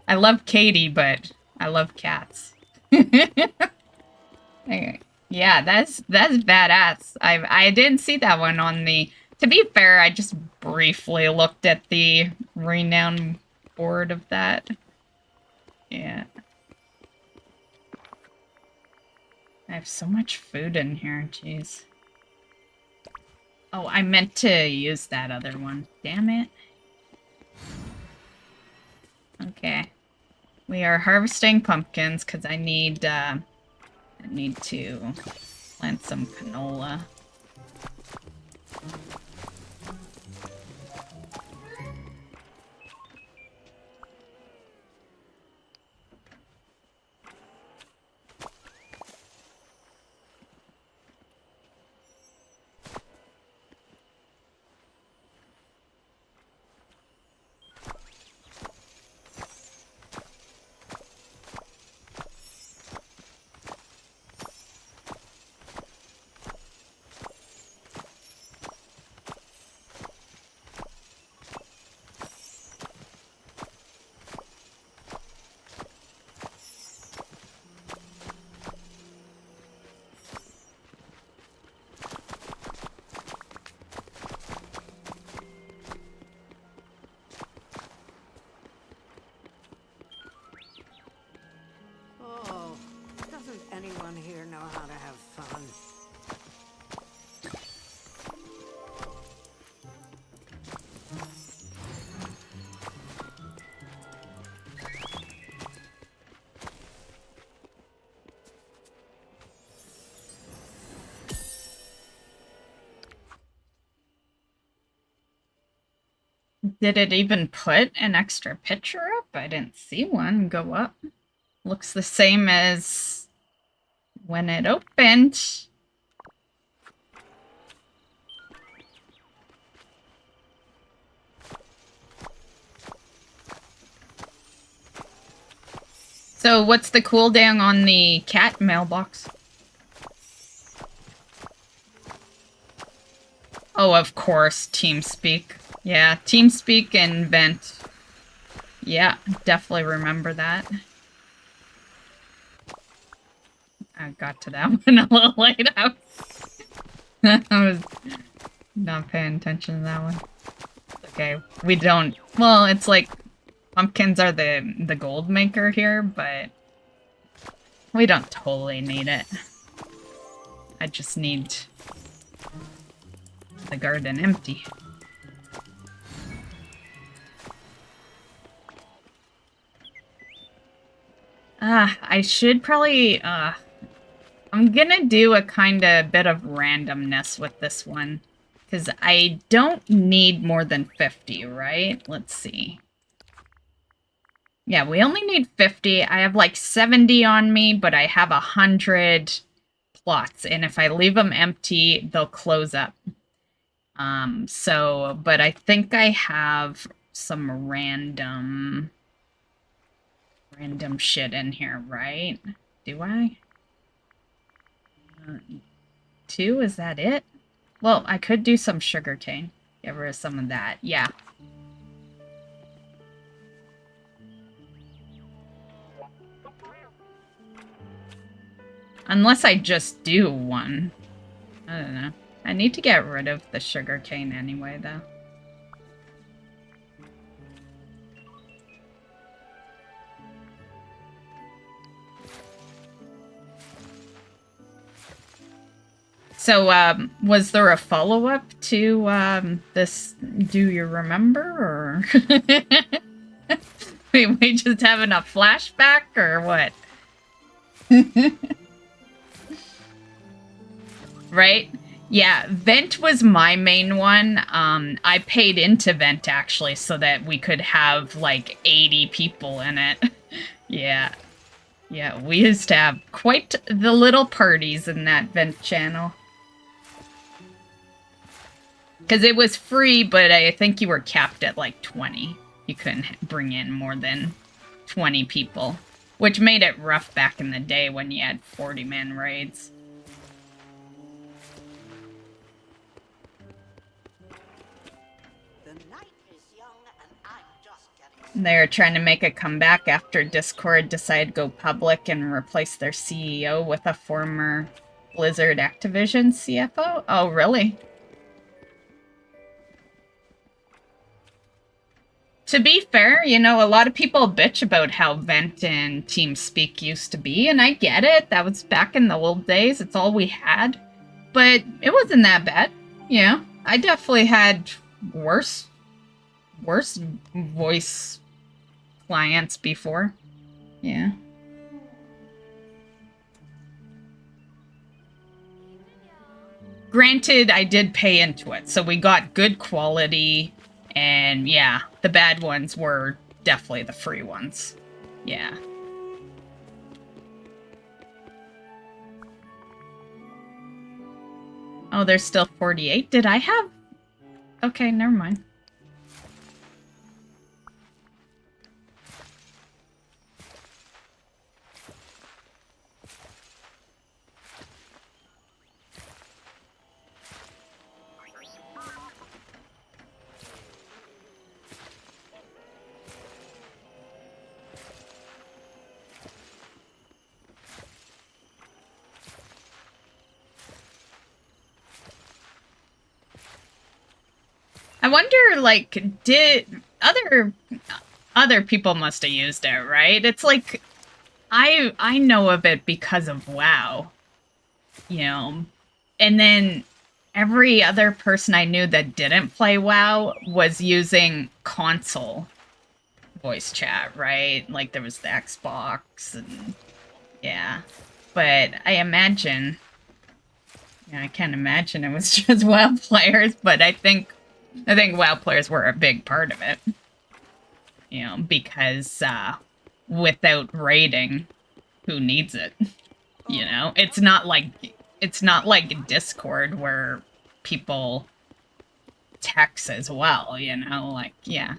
I love Katie, but I love cats. Okay. Yeah, that's badass. I didn't see that one on the... To be fair, I just briefly looked at the renowned board of that. Yeah. I have so much food in here, jeez. Oh, I meant to use that other one. Damn it. Okay. We are harvesting pumpkins because I need to plant some canola. Oh, doesn't anyone here know how to have fun? Did it even put an extra picture up? I didn't see one go up. Looks the same as when it opened. So what's the cooldown on the cat mailbox? Oh, of course, TeamSpeak. Yeah, TeamSpeak and Vent. Yeah, definitely remember that. got to that one a little late. I was not paying attention to that one. Okay, we don't... Well, it's like pumpkins are the gold maker here, but we don't totally need it. I just need the garden empty. I should probably, I'm gonna do a bit of randomness with this one. Because I don't need more than 50, right? Let's see. Yeah, we only need 50. I have like 70 on me, but I have 100 plots. And if I leave them empty, they'll close up. But I think I have some random shit in here, right? Do I? 2, is that it? Well, I could do some sugarcane. Get rid of some of that. Yeah. Unless I just do one. I don't know. I need to get rid of the sugarcane anyway, though. So, was there a follow-up to, this Do You Remember, or... we just having a flashback, or what? Right? Yeah, Vent was my main one. I paid into Vent, actually, so that we could have, like, 80 people in it. Yeah. Yeah, we used to have quite the little parties in that Vent channel. Because it was free, but I think you were capped at like 20. You couldn't bring in more than 20 people. Which made it rough back in the day when you had 40-man raids. The night is young and I'm just getting... They're trying to make a comeback after Discord decided to go public and replace their CEO with a former Blizzard Activision CFO? Oh, really? To be fair, you know, a lot of people bitch about how Vent and TeamSpeak used to be, and I get it. That was back in the old days. It's all we had. But it wasn't that bad. You know, I definitely had worse voice clients before. Yeah. Granted, I did pay into it, so we got good quality. And yeah, the bad ones were definitely the free ones. Yeah. Oh, there's still 48? Did I have... Okay, never mind. I wonder, like, did other people must have used it, right? It's like, I know of it because of WoW, you know, and then every other person I knew that didn't play WoW was using console voice chat, right? Like, there was the Xbox, and yeah, but I imagine, yeah, I can't imagine it was just WoW players, but I think WoW players were a big part of it. You know, because without raiding, who needs it? You know, it's not like Discord where people text as well, you know, like, yeah.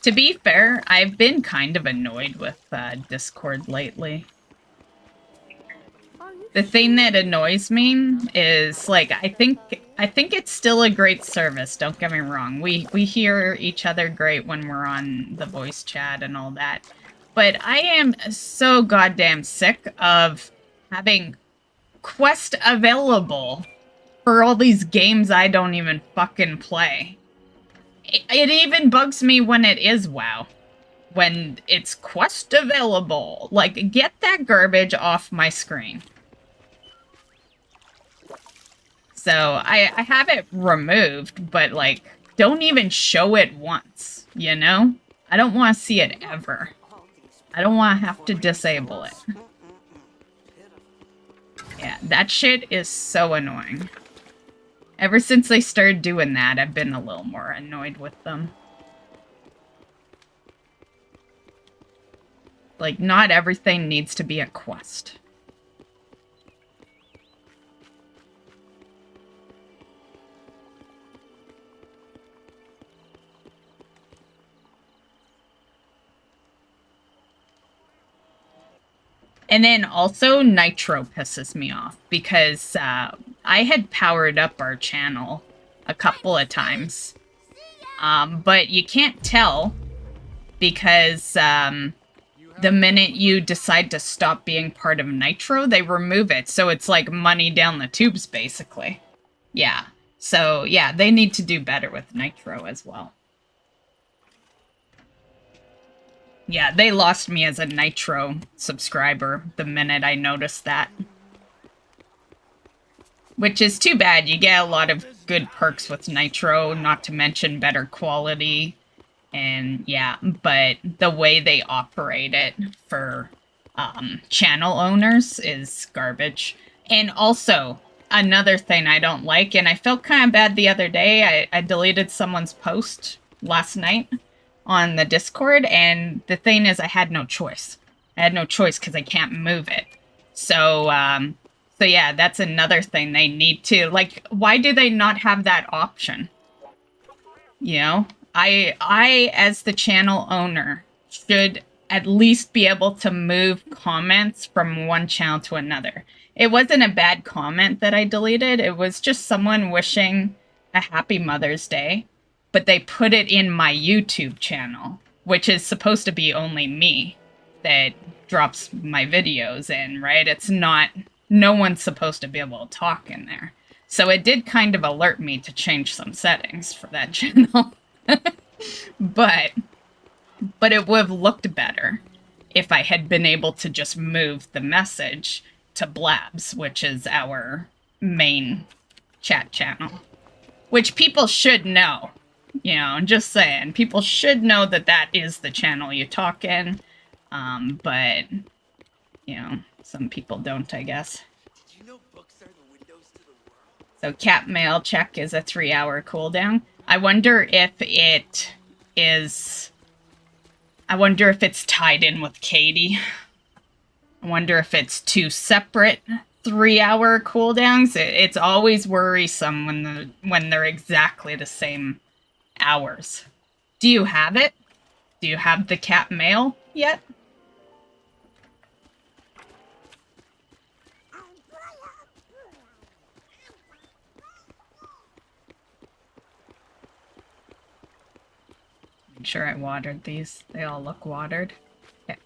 To be fair, I've been kind of annoyed with Discord lately. The thing that annoys me is, like, I think it's still a great service, don't get me wrong. We hear each other great when we're on the voice chat and all that. But I am so goddamn sick of having Quest available for all these games I don't even fucking play. It even bugs me when it is WoW. When it's Quest available. Like, get that garbage off my screen. So, I have it removed, but, like, don't even show it once, you know? I don't want to see it ever. I don't want to have to disable it. Yeah, that shit is so annoying. Ever since they started doing that, I've been a little more annoyed with them. Like, not everything needs to be a quest. And then also Nitro pisses me off because I had powered up our channel a couple of times. But you can't tell because the minute you decide to stop being part of Nitro, they remove it. So it's like money down the tubes, basically. Yeah. So, yeah, they need to do better with Nitro as well. Yeah, they lost me as a Nitro subscriber the minute I noticed that. Which is too bad. You get a lot of good perks with Nitro, not to mention better quality. And yeah, but the way they operate it for channel owners is garbage. And also, another thing I don't like, and I felt kind of bad the other day, I deleted someone's post last night on the Discord, and the thing is I had no choice. I had no choice because I can't move it. So yeah, that's another thing they need to, like, why do they not have that option? You know? I, as the channel owner, should at least be able to move comments from one channel to another. It wasn't a bad comment that I deleted. It was just someone wishing a happy Mother's Day, but they put it in my YouTube channel, which is supposed to be only me that drops my videos in, right? It's not, no one's supposed to be able to talk in there. So it did kind of alert me to change some settings for that channel. But it would have looked better if I had been able to just move the message to Blabs, which is our main chat channel. Which people should know. You know, I'm just saying, people should know that that is the channel you talk in. But, you know, some people don't, I guess. Did you know books are the windows to the world? So cat mail check is a 3-hour cooldown. I wonder if it is... I wonder if it's tied in with Katie. I wonder if it's two separate 3-hour cooldowns. It's always worrisome when they're exactly the same hours. Do you have it? Do you have the cat mail yet? Make sure I watered these. They all look watered. Okay.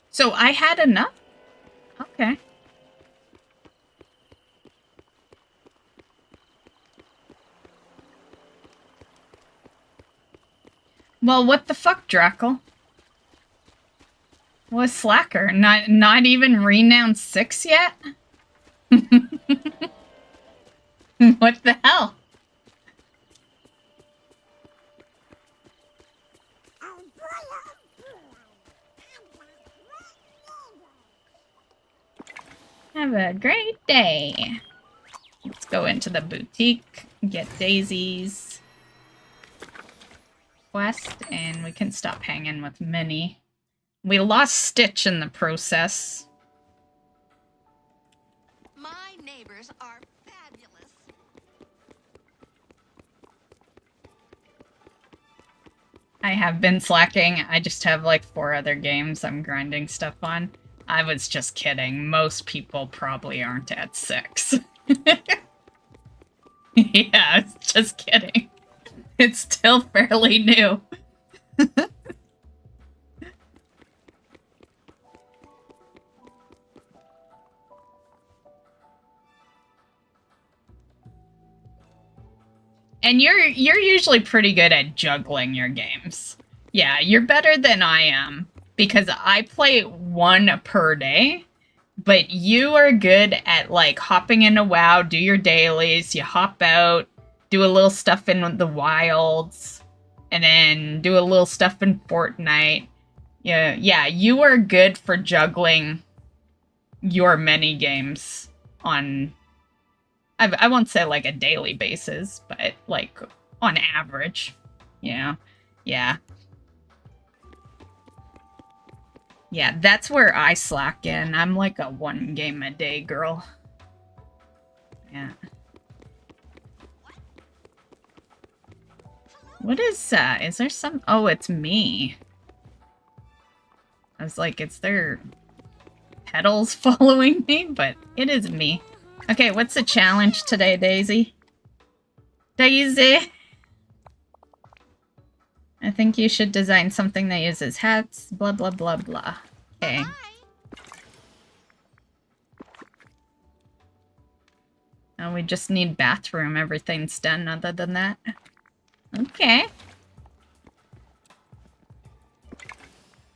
So I had enough? Okay. Well, what the fuck, Drackle? What slacker? Not even renowned 6 yet? What the hell? Have a great day. Let's go into the boutique, get Daisy's quest, and we can stop hanging with Minnie. We lost Stitch in the process. My neighbors are fabulous. I have been slacking. I just have like 4 other games I'm grinding stuff on. I was just kidding. Most people probably aren't at 6. Yeah, I was just kidding. It's still fairly new. And you're usually pretty good at juggling your games. Yeah, you're better than I am because I play 1 per day, but you are good at like hopping into WoW, do your dailies, you hop out, do a little stuff in the wilds, and then do a little stuff in Fortnite. Yeah, you are good for juggling your mini games on, I won't say like a daily basis, but like on average. Yeah. Yeah, that's where I slack in. I'm like a 1 game a day girl. Yeah. What is that? Is there some... Oh, it's me. I was like, is there pedals following me? But it is me. Okay, what's the challenge today, Daisy? Daisy! I think you should design something that uses hats, blah blah blah blah. Okay. Oh, we just need bathroom. Everything's done other than that. Okay.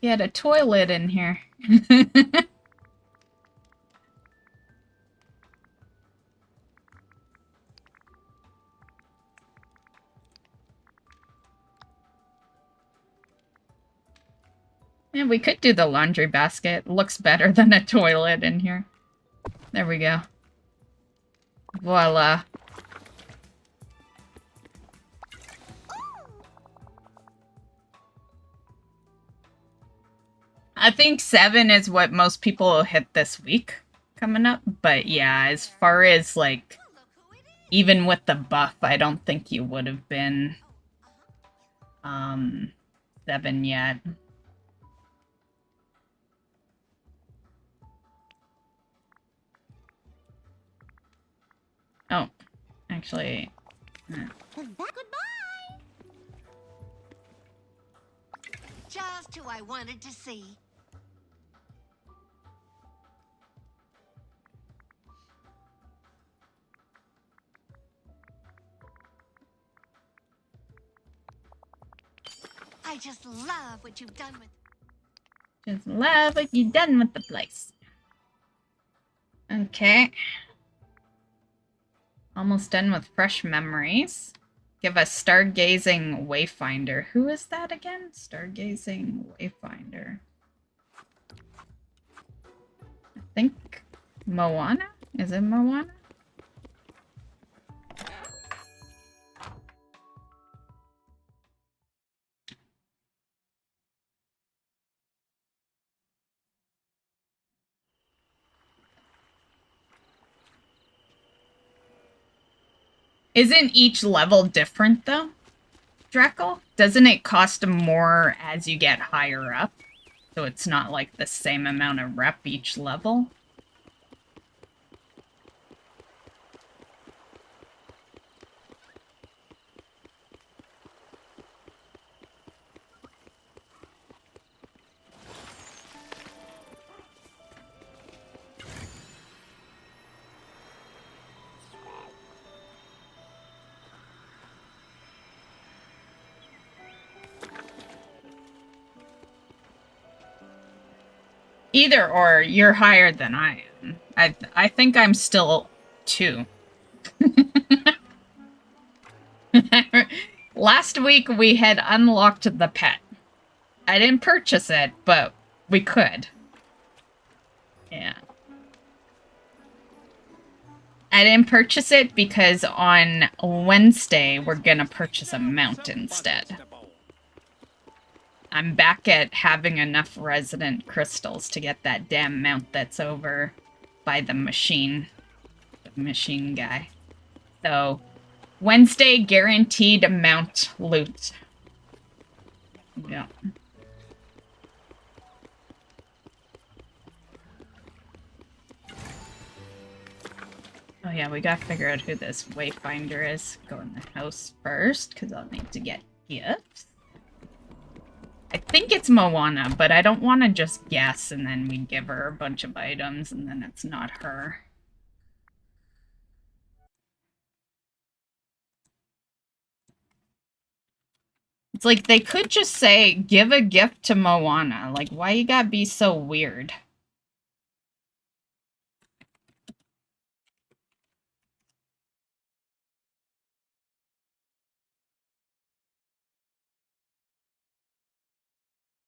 You had a toilet in here. Yeah, we could do the laundry basket. Looks better than a toilet in here. There we go. Voila. I think 7 is what most people will hit this week coming up. But yeah, as far as like, even with the buff, I don't think you would have been 7 yet. Oh, actually... Goodbye! Just who I wanted to see. I just love what you've done with... Just love what you've done with the place. Okay. Almost done with fresh memories. Give us Stargazing Wayfinder. Who is that again? Stargazing Wayfinder. I think Moana? Is it Moana? Isn't each level different, though, Dreckle? Doesn't it cost more as you get higher up? So it's not like the same amount of rep each level? Either or, you're higher than I am. I think I'm still 2. Last week we had unlocked the pet. I didn't purchase it, but we could. Yeah. I didn't purchase it because on Wednesday we're gonna purchase a mount instead. I'm back at having enough resident crystals to get that damn mount that's over by the machine guy. So, Wednesday guaranteed mount loot. Yeah. yeah, we gotta figure out who this wayfinder is. Go in the house first, because I'll need to get gifts. I think it's Moana, but I don't want to just guess and then we give her a bunch of items and then it's not her. It's like they could just say, give a gift to Moana. Like, why you gotta be so weird?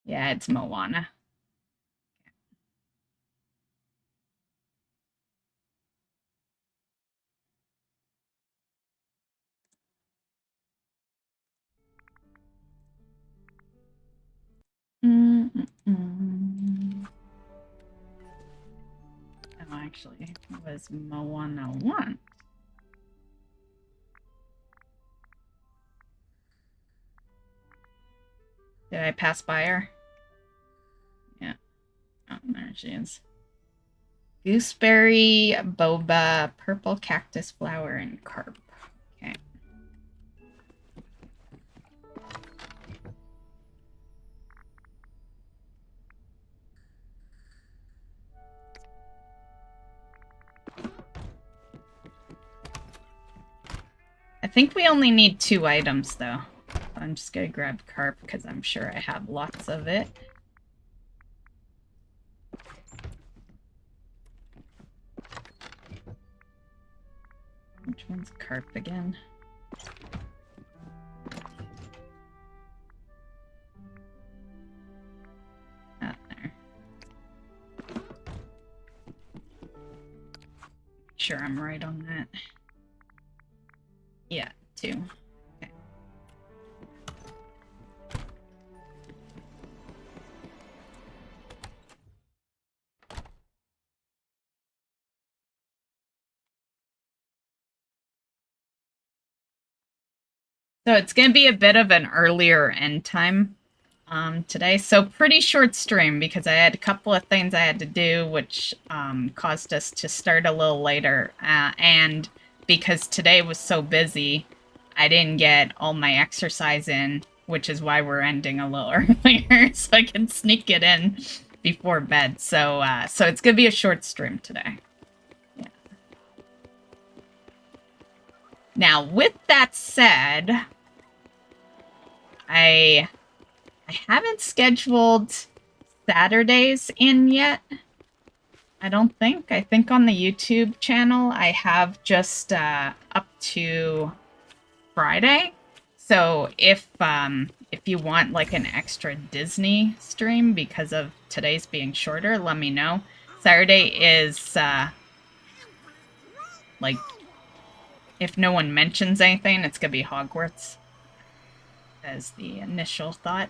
Yeah, it's Moana. Oh, actually, it was Moana 1. Did I pass by her? Yeah. Oh, there she is. Gooseberry, boba, purple cactus flower, and carp. Okay. I think we only need 2 items, though. I'm just gonna grab carp because I'm sure I have lots of it. Which one's carp again? Ah, there. Sure I'm right on that. Yeah, 2. Okay. So it's going to be a bit of an earlier end time today. So pretty short stream because I had a couple of things I had to do, which caused us to start a little later. And because today was so busy, I didn't get all my exercise in, which is why we're ending a little earlier, so I can sneak it in before bed. So so it's going to be a short stream today. Yeah. Now, with that said, I haven't scheduled Saturdays in yet. I don't think. I think on the YouTube channel I have just up to Friday. So if you want like an extra Disney stream because of today's being shorter, let me know. Saturday is like, if no one mentions anything, it's gonna be Hogwarts as the initial thought.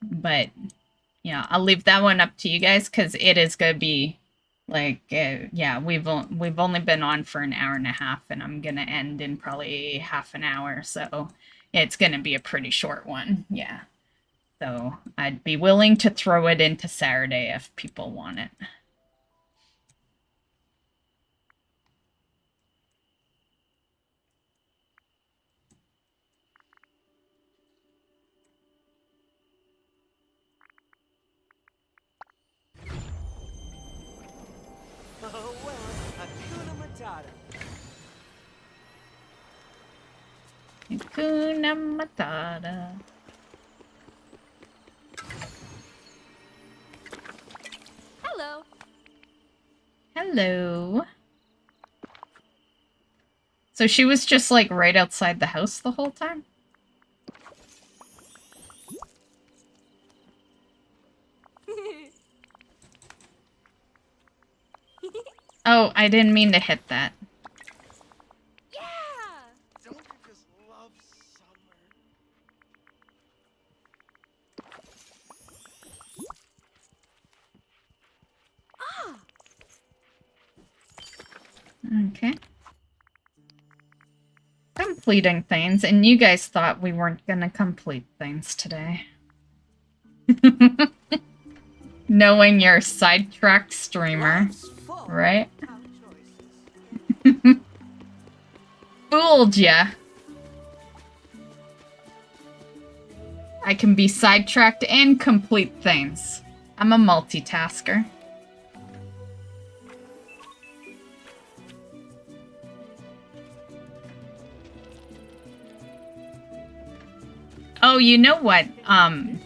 But yeah, I'll leave that one up to you guys because it is gonna be like yeah, we've only been on for an hour and a half, and I'm gonna end in probably half an hour, so it's gonna be a pretty short one. Yeah, so I'd be willing to throw it into Saturday if people want it. Oh, well, Hakuna Matata. Hakuna Matata. Hello. Hello. So she was just like right outside the house the whole time? Oh, I didn't mean to hit that. Yeah. Don't you just love summer? Ah. Okay. Completing things, and you guys thought we weren't gonna complete things today. Knowing you're a sidetracked streamer, Life's full right? of choices. Fooled ya. I can be sidetracked and complete things. I'm a multitasker. Oh, you know what?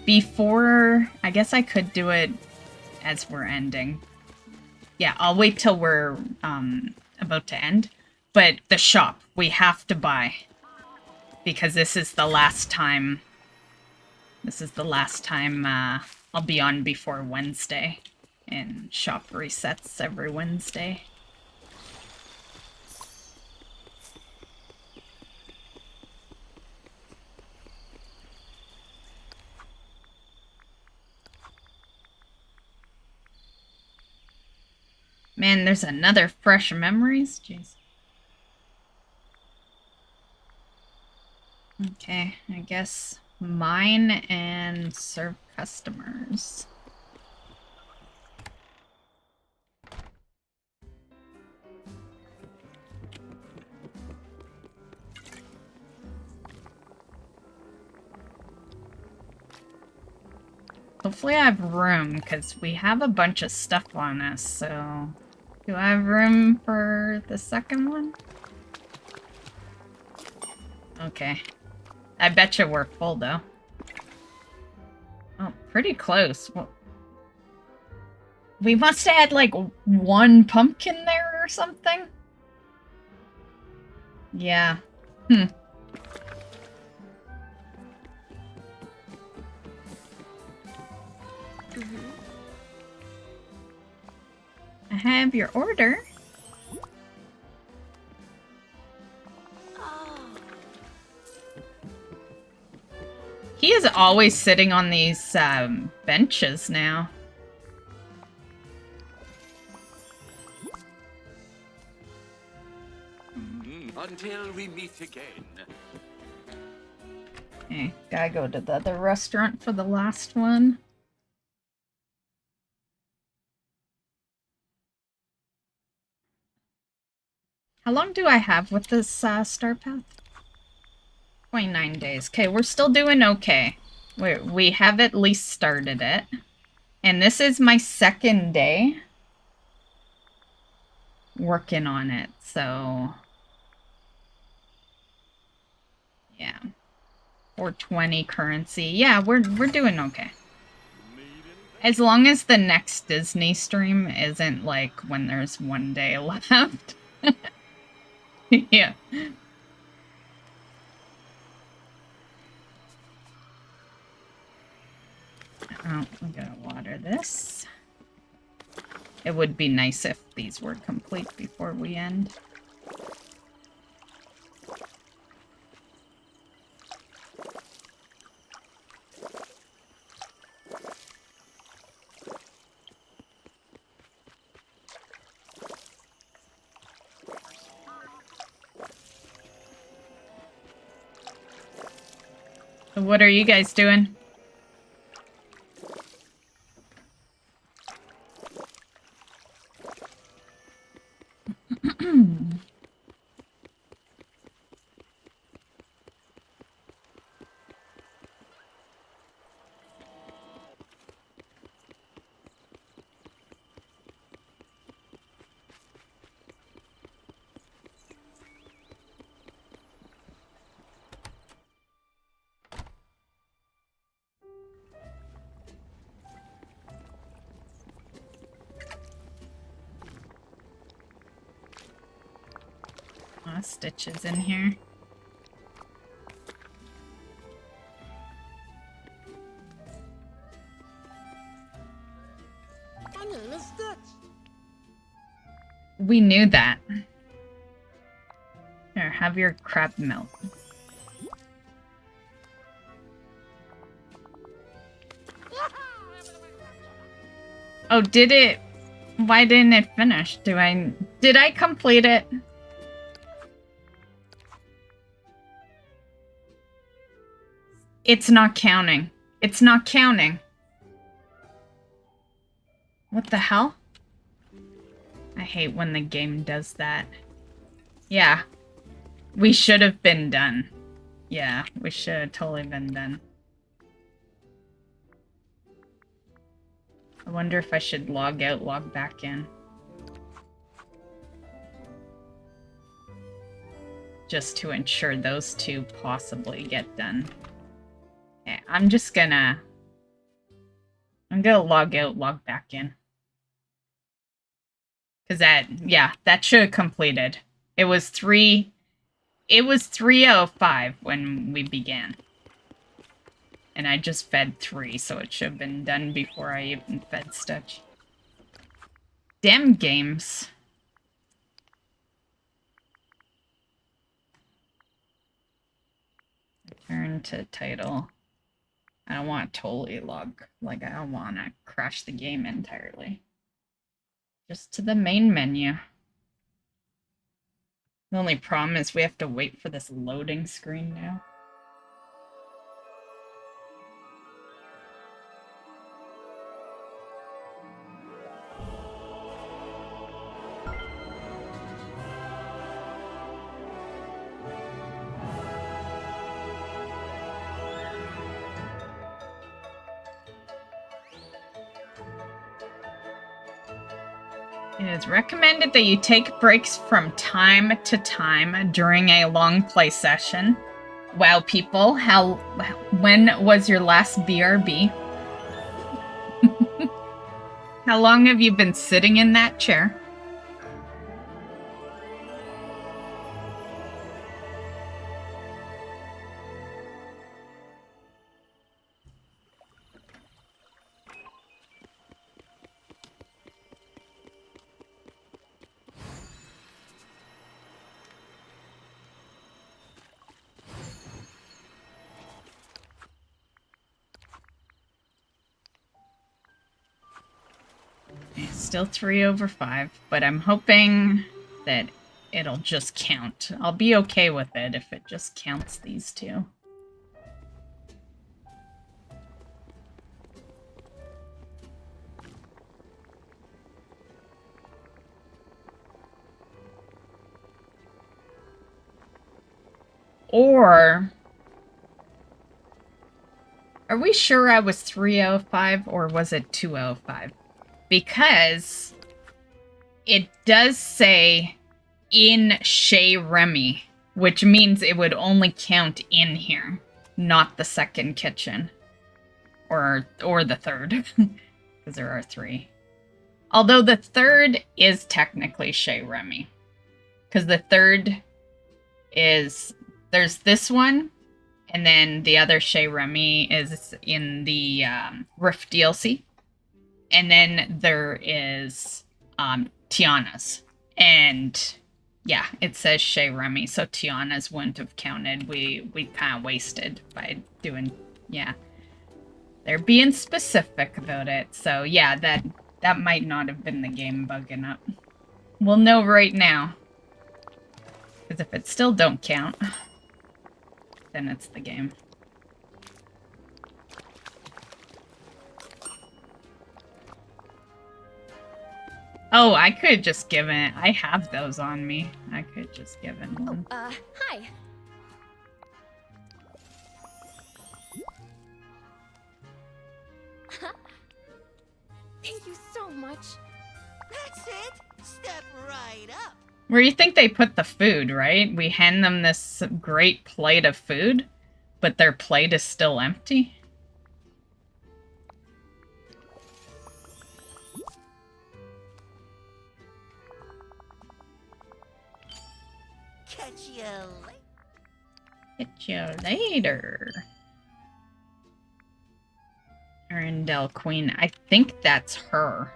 Before... I guess I could do it as we're ending. Yeah, I'll wait till we're about to end. But the shop, we have to buy. Because this is the last time... This is the last time I'll be on before Wednesday. And shop resets every Wednesday. Man, there's another fresh memories? Jeez. Okay, I guess mine and serve customers. Hopefully I have room, because we have a bunch of stuff on us, so... Do I have room for the second one? Okay. I bet you we're full, though. Oh, pretty close. Well, we must have had, like, one pumpkin there or something? Yeah. I have your order. He is always sitting on these benches now. Until we meet again. Okay, gotta go to the other restaurant for the last one. How long do I have with this Star Path? 29 days. Okay, we're still doing okay. We have at least started it. And this is my second day working on it, so... Yeah. 420 currency. Yeah, we're doing okay. As long as the next Disney stream isn't like when there's one day left. Yeah. Oh, I'm gonna water this. It would be nice if these were complete before we end. So what are you guys doing? Stitches in here. My name is Stitch. We knew that. Here, have your crab milk. Oh, did it? Why didn't it finish? Did I complete it? It's not counting. It's not counting. What the hell? I hate when the game does that. Yeah. We should have been done. Yeah, we should have totally been done. I wonder if I should log out, log back in. Just to ensure those two possibly get done. Okay, I'm gonna log out, log back in. Cause that should have completed. It was 3:05 when we began. And I just fed 3, so it should have been done before I even fed Stitch. Damn games. Return to title. I don't want to totally log. Like, I don't want to crash the game entirely. Just to the main menu. The only problem is we have to wait for this loading screen now. It is recommended that you take breaks from time to time during a long play session. Wow, people, when was your last BRB? How long have you been sitting in that chair? Still 3/5, but I'm hoping that it'll just count. I'll be okay with it if it just counts these two. Or... Are we sure I was 3:05 or was it 2:05? Because it does say in Chez Remy, which means it would only count in here, not the second kitchen. Or the third, because there are 3. Although the third is technically Chez Remy. Because the third is, there's this one, and then the other Chez Remy is in the Rift DLC. And then there is Tiana's. And yeah, it says Chez Remy, so Tiana's wouldn't have counted. We kind of wasted by doing, yeah. They're being specific about it. So yeah, that might not have been the game bugging up. We'll know right now. Because if it still don't count, then it's the game. Oh, I could have just given it. I have those on me. I could have just given one. Hi. Thank you so much. That's it. Step right up. Where do you think they put the food, right? We hand them this great plate of food, but their plate is still empty? Catch you later. Catch you later. Arendelle Queen. I think that's her.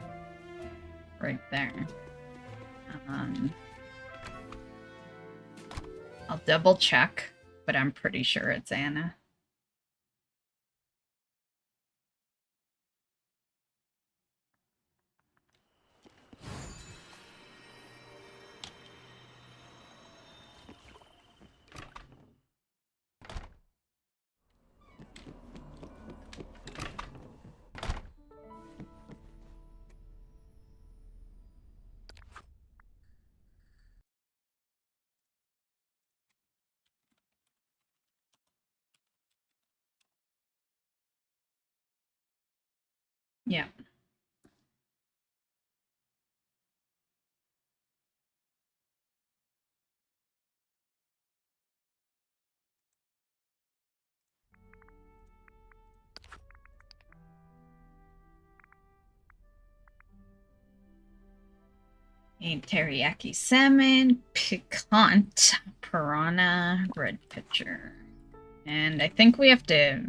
Right there. I'll double check, but I'm pretty sure it's Anna. Yeah. A teriyaki salmon, piquant, piranha, red pitcher. And I think we have to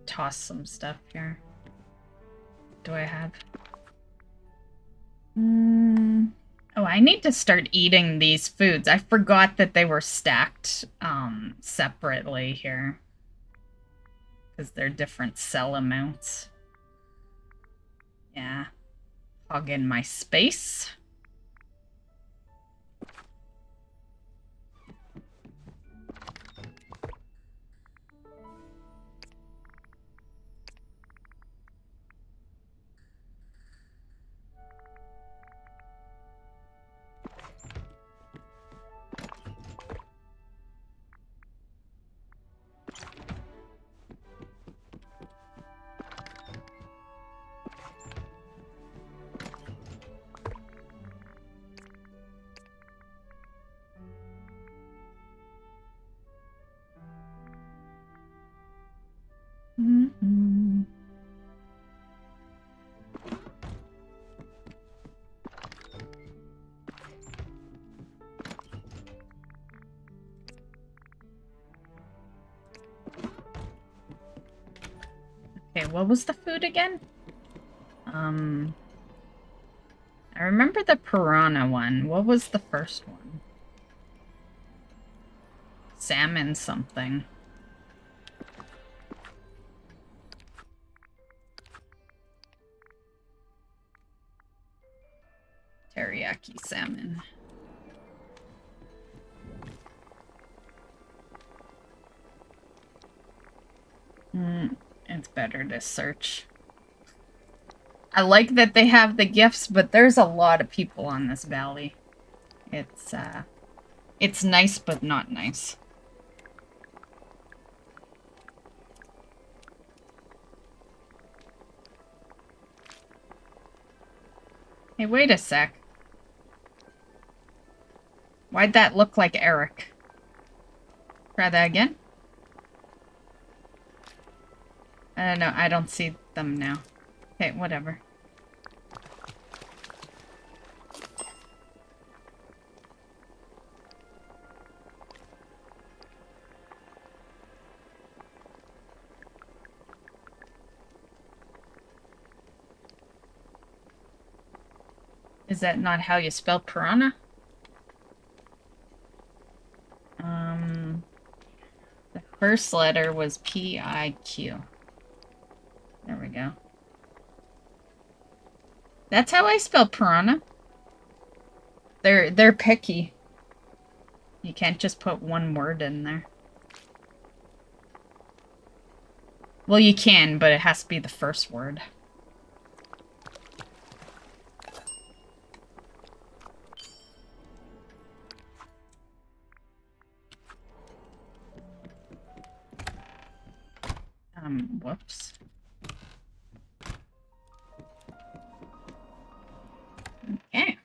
toss some stuff here. Do I have? Oh, I need to start eating these foods. I forgot that they were stacked separately here. Because they're different cell amounts. Yeah. Hog in my space. Mm-hmm. Okay, what was the food again? I remember the piranha one. What was the first one? Salmon something. Teriyaki salmon. It's better to search. I like that they have the gifts, but there's a lot of people on this valley. It's nice, but not nice. Hey, wait a sec. Why'd that look like Eric? Try that again? I don't know, I don't see them now. Okay, whatever. Is that not how you spell piranha? The first letter was P-I-Q. There we go. That's how I spell piranha. They're picky. You can't just put one word in there. Well, you can, but it has to be the first word. Whoops. Okay.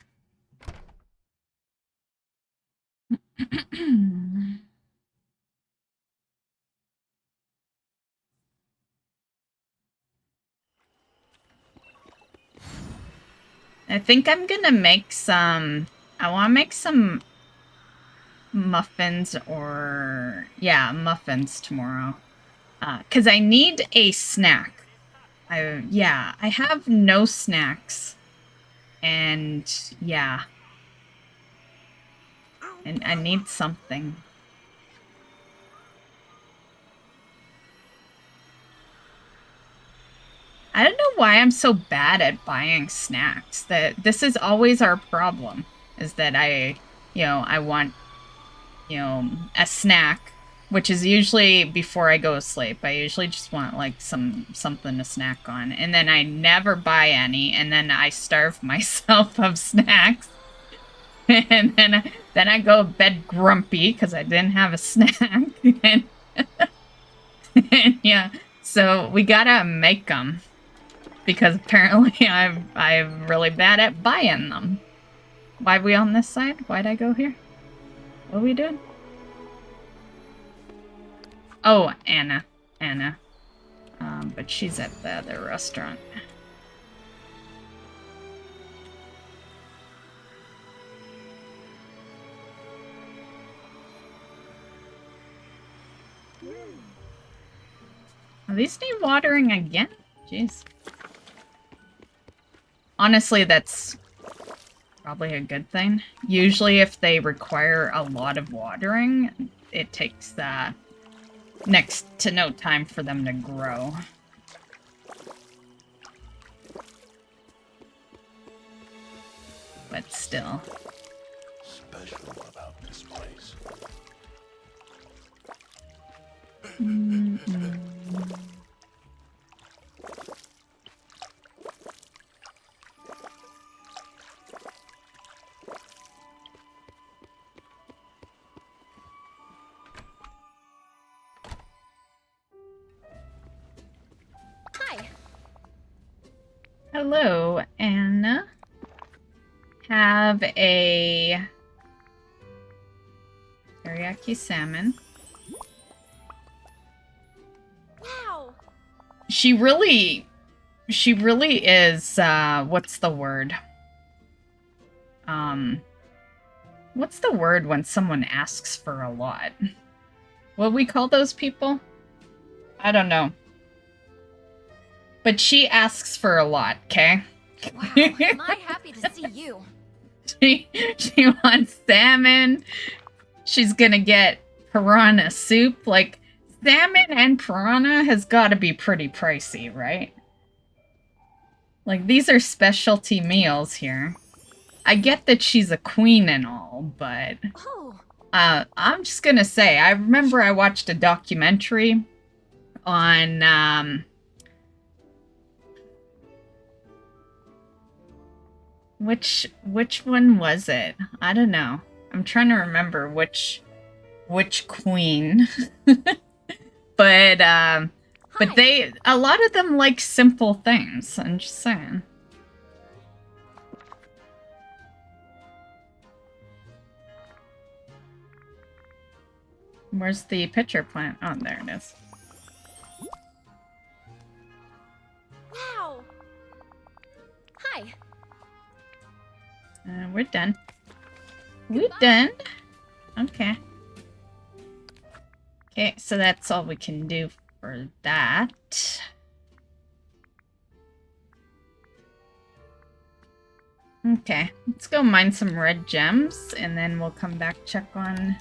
I think I'm gonna make some... I want to make some muffins or... Yeah, muffins tomorrow. Because I need a snack. Yeah, I have no snacks. And, yeah. And I need something. I don't know why I'm so bad at buying snacks. This is always our problem. Is that I want, a snack. Which is usually before I go to sleep. I usually just want, like, something to snack on. And then I never buy any. And then I starve myself of snacks. And then I go to bed grumpy because I didn't have a snack. and yeah, so we gotta make them. because apparently I'm really bad at buying them. Why are we on this side? Why'd I go here? What are we doing? Oh, Anna. But she's at the other restaurant. These need watering again? Jeez. Honestly, that's probably a good thing. Usually if they require a lot of watering, it takes next to no time for them to grow. But still. Special about this place. Hi. Hello, Anna. Have a teriyaki salmon. Wow. She really is, what's the word? What's the word when someone asks for a lot? What we call those people? I don't know. But she asks for a lot, okay? Wow, am I happy to see you. She wants salmon. She's gonna get piranha soup. Like, salmon and piranha has got to be pretty pricey, right? Like, these are specialty meals here. I get that she's a queen and all, but... Oh. I'm just gonna say, I remember I watched a documentary on, which one was it? I don't know. I'm trying to remember which queen. But a lot of them like simple things. I'm just saying. Where's the pitcher plant? Oh, there it is. Wow. Hi. We're done. We're done. Okay. Okay, so that's all we can do for that. Okay, let's go mine some red gems, and then we'll come back check on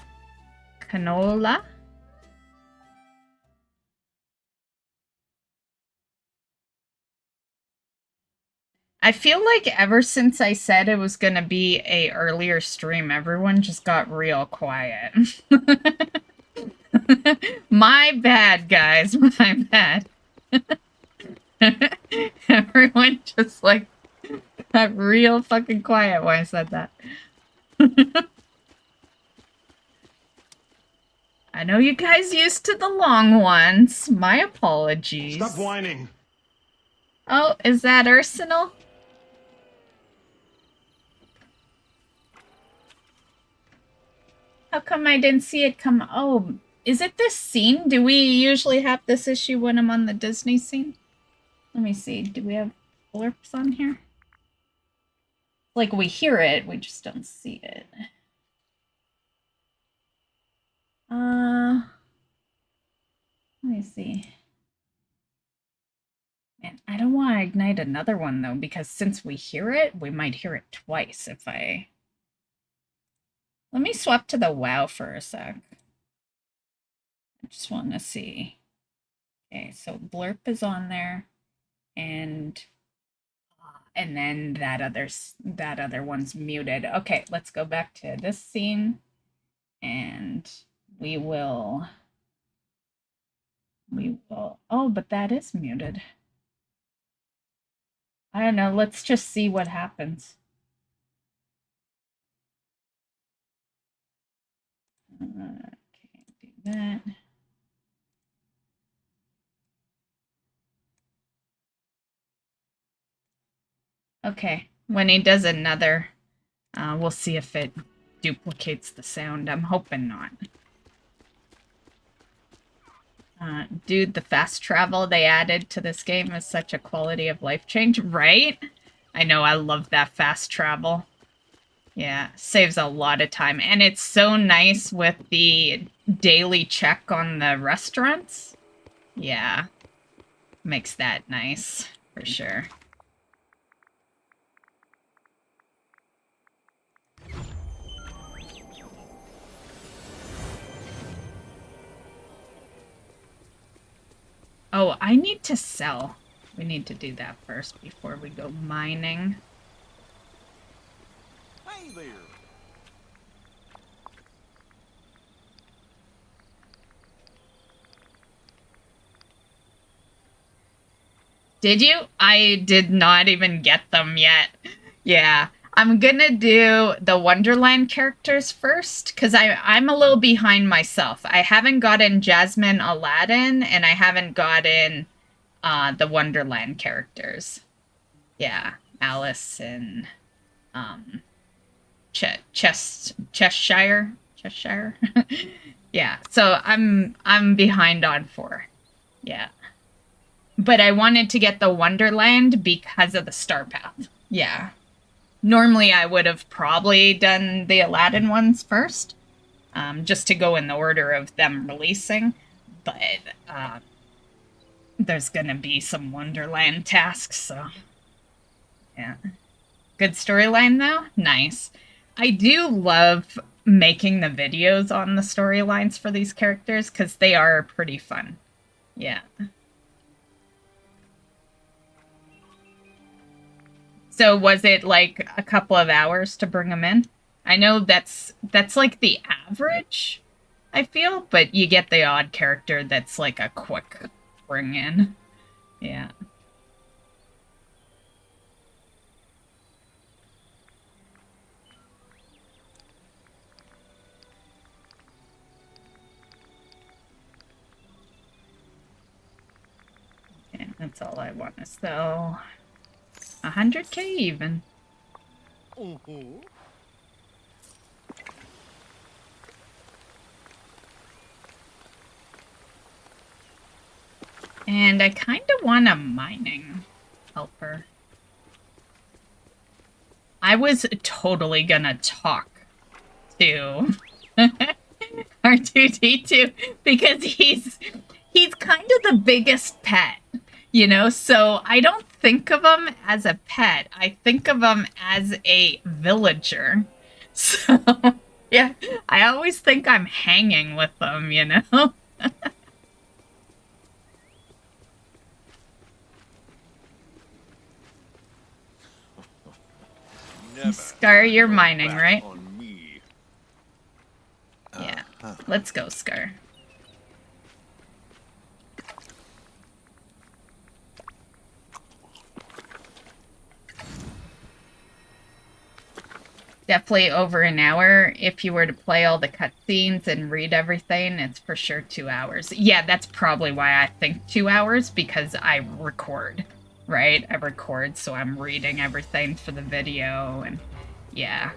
canola. I feel like ever since I said it was gonna be a earlier stream, everyone just got real quiet. My bad, guys. My bad. Everyone just like got real fucking quiet when I said that. I know you guys used to the long ones. My apologies. Stop whining. Oh, is that Arsenal? How come I didn't see it come? Oh, is it this scene? Do we usually have this issue when I'm on the Disney scene? Let me see. Do we have blurps on here? Like, we hear it, we just don't see it. Let me see. Man, I don't want to ignite another one, though, because since we hear it, we might hear it twice if I... Let me swap to the WoW for a sec. I just want to see. Okay, so blurp is on there, and then that other one's muted. Okay, let's go back to this scene, and we will. Oh, but that is muted. I don't know. Let's just see what happens. Can't do that. Okay, when he does another, we'll see if it duplicates the sound. I'm hoping not. Dude, the fast travel they added to this game is such a quality of life change, right? I know, I love that fast travel. Yeah, saves a lot of time. And it's so nice with the daily check on the restaurants. Yeah, makes that nice, for sure. Oh, I need to sell. We need to do that first before we go mining. Hey there. Did you? I did not even get them yet. Yeah. I'm gonna do the Wonderland characters first, because I'm a little behind myself. I haven't gotten Jasmine Aladdin, and I haven't gotten the Wonderland characters. Yeah, Alice and Cheshire. Yeah, so I'm behind on 4. Yeah. But I wanted to get the Wonderland because of the Star Path. Yeah. Normally, I would have probably done the Aladdin ones first, just to go in the order of them releasing, but there's gonna be some Wonderland tasks, so yeah. Good storyline, though? Nice. I do love making the videos on the storylines for these characters, because they are pretty fun. Yeah. So was it like a couple of hours to bring them in? I know that's like the average, I feel, but you get the odd character that's like a quick bring in. Yeah. Okay, that's all I want to sell. 100K even. And I kind of want a mining helper. I was totally gonna talk to R2-D2 because he's kind of the biggest pet. You know, so I don't think of him as a pet. I think of him as a villager. So, yeah, I always think I'm hanging with them, you know? Scar, you're mining, right? Yeah. Let's go, Scar. Definitely over an hour. If you were to play all the cutscenes and read everything, it's for sure 2 hours. Yeah, that's probably why I think 2 hours, because I record, right? I record, so I'm reading everything for the video, and yeah.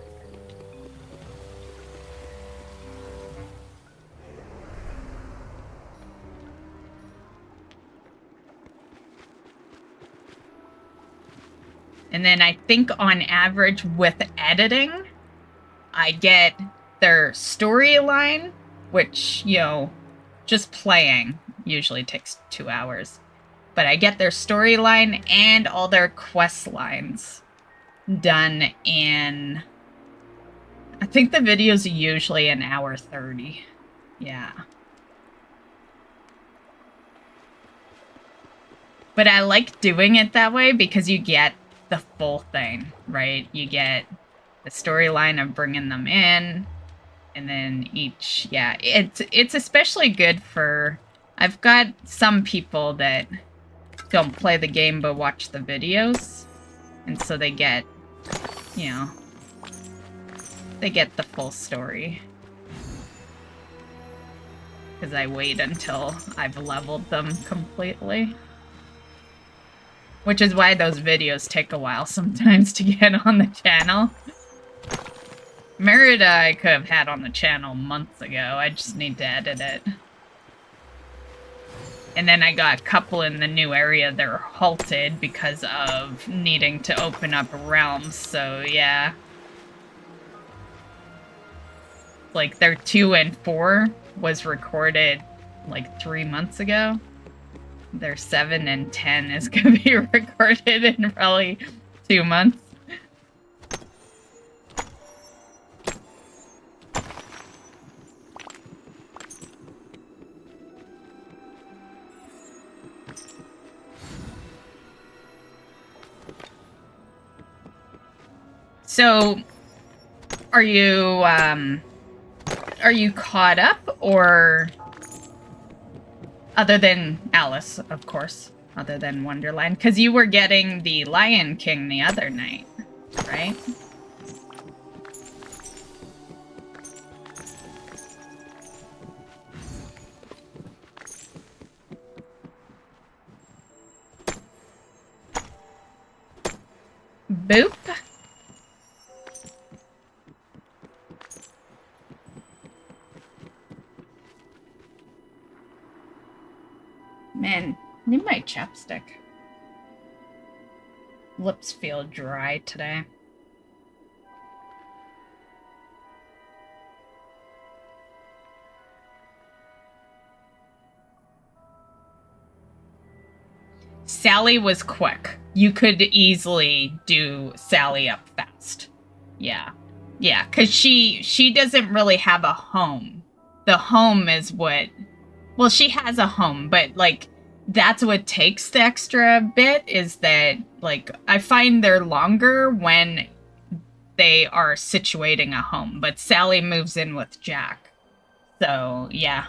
And then I think on average with editing, I get their storyline, which, you know, just playing usually takes 2 hours. But I get their storyline and all their quest lines done in... I think the videos are usually an hour 30. Yeah. But I like doing it that way because you get the full thing, right? You get the storyline of bringing them in, and then each, yeah, it's especially good for, I've got some people that don't play the game but watch the videos, and so they get, you know, they get the full story. Because I wait until I've leveled them completely. Which is why those videos take a while sometimes to get on the channel. Merida I could have had on the channel months ago. I just need to edit it. And then I got a couple in the new area that are halted because of needing to open up realms, so yeah. Like, their 2 and 4 was recorded like 3 months ago. Their 7 and 10 is gonna be recorded in probably 2 months. So, are you caught up, or other than Alice, of course, other than Wonderland? Because you were getting the Lion King the other night, right? Boop. Man, need my chapstick. Lips feel dry today. Sally was quick. You could easily do Sally up fast. Yeah. Yeah, because she doesn't really have a home. The home is what... Well, she has a home, but, like, that's what takes the extra bit, is that, like, I find they're longer when they are situating a home, but Sally moves in with Jack. So, yeah.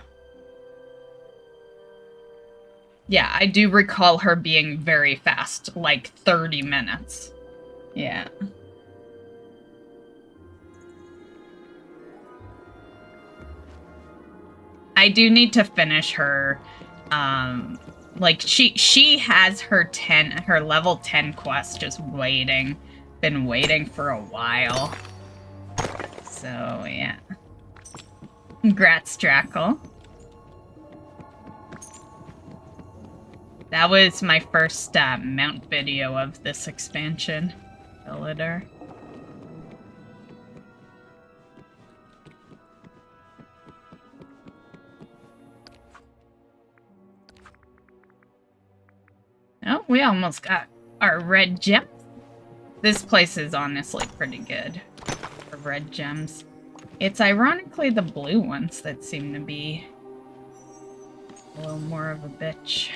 Yeah, I do recall her being very fast, like 30 minutes. Yeah. I do need to finish her, like, she has her level 10 quest just waiting. Been waiting for a while. So, yeah. Congrats, Drackle. That was my first mount video of this expansion. Villager. Oh, we almost got our red gem. This place is honestly pretty good for red gems. It's ironically the blue ones that seem to be a little more of a bitch.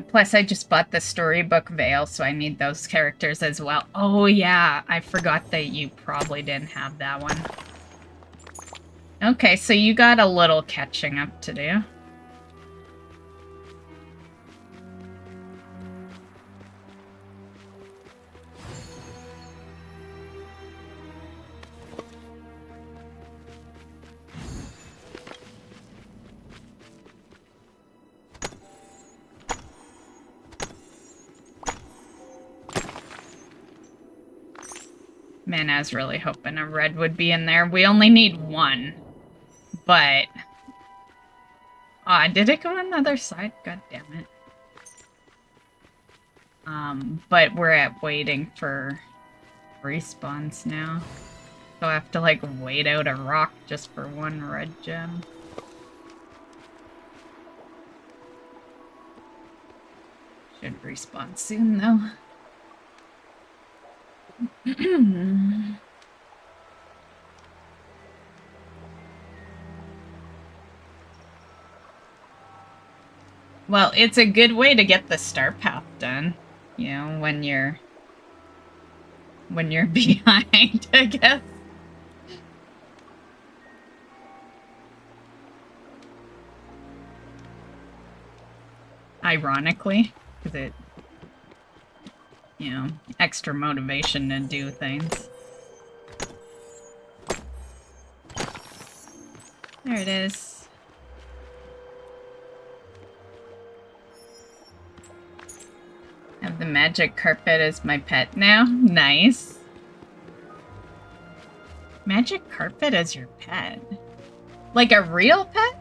Plus, I just bought the storybook Veil, so I need those characters as well. Oh, yeah. I forgot that you probably didn't have that one. Okay, so you got a little catching up to do. Man, I was really hoping a red would be in there. We only need one. But... did it go on the other side? God damn it. But we're at waiting for respawns now. So I have to, like, wait out a rock just for one red gem. Should respawn soon, though. Well, it's a good way to get the star path done, you know, when you're behind, I guess. Ironically, because you know, extra motivation to do things. There it is. Have the magic carpet as my pet now. Nice. Magic carpet as your pet? Like a real pet?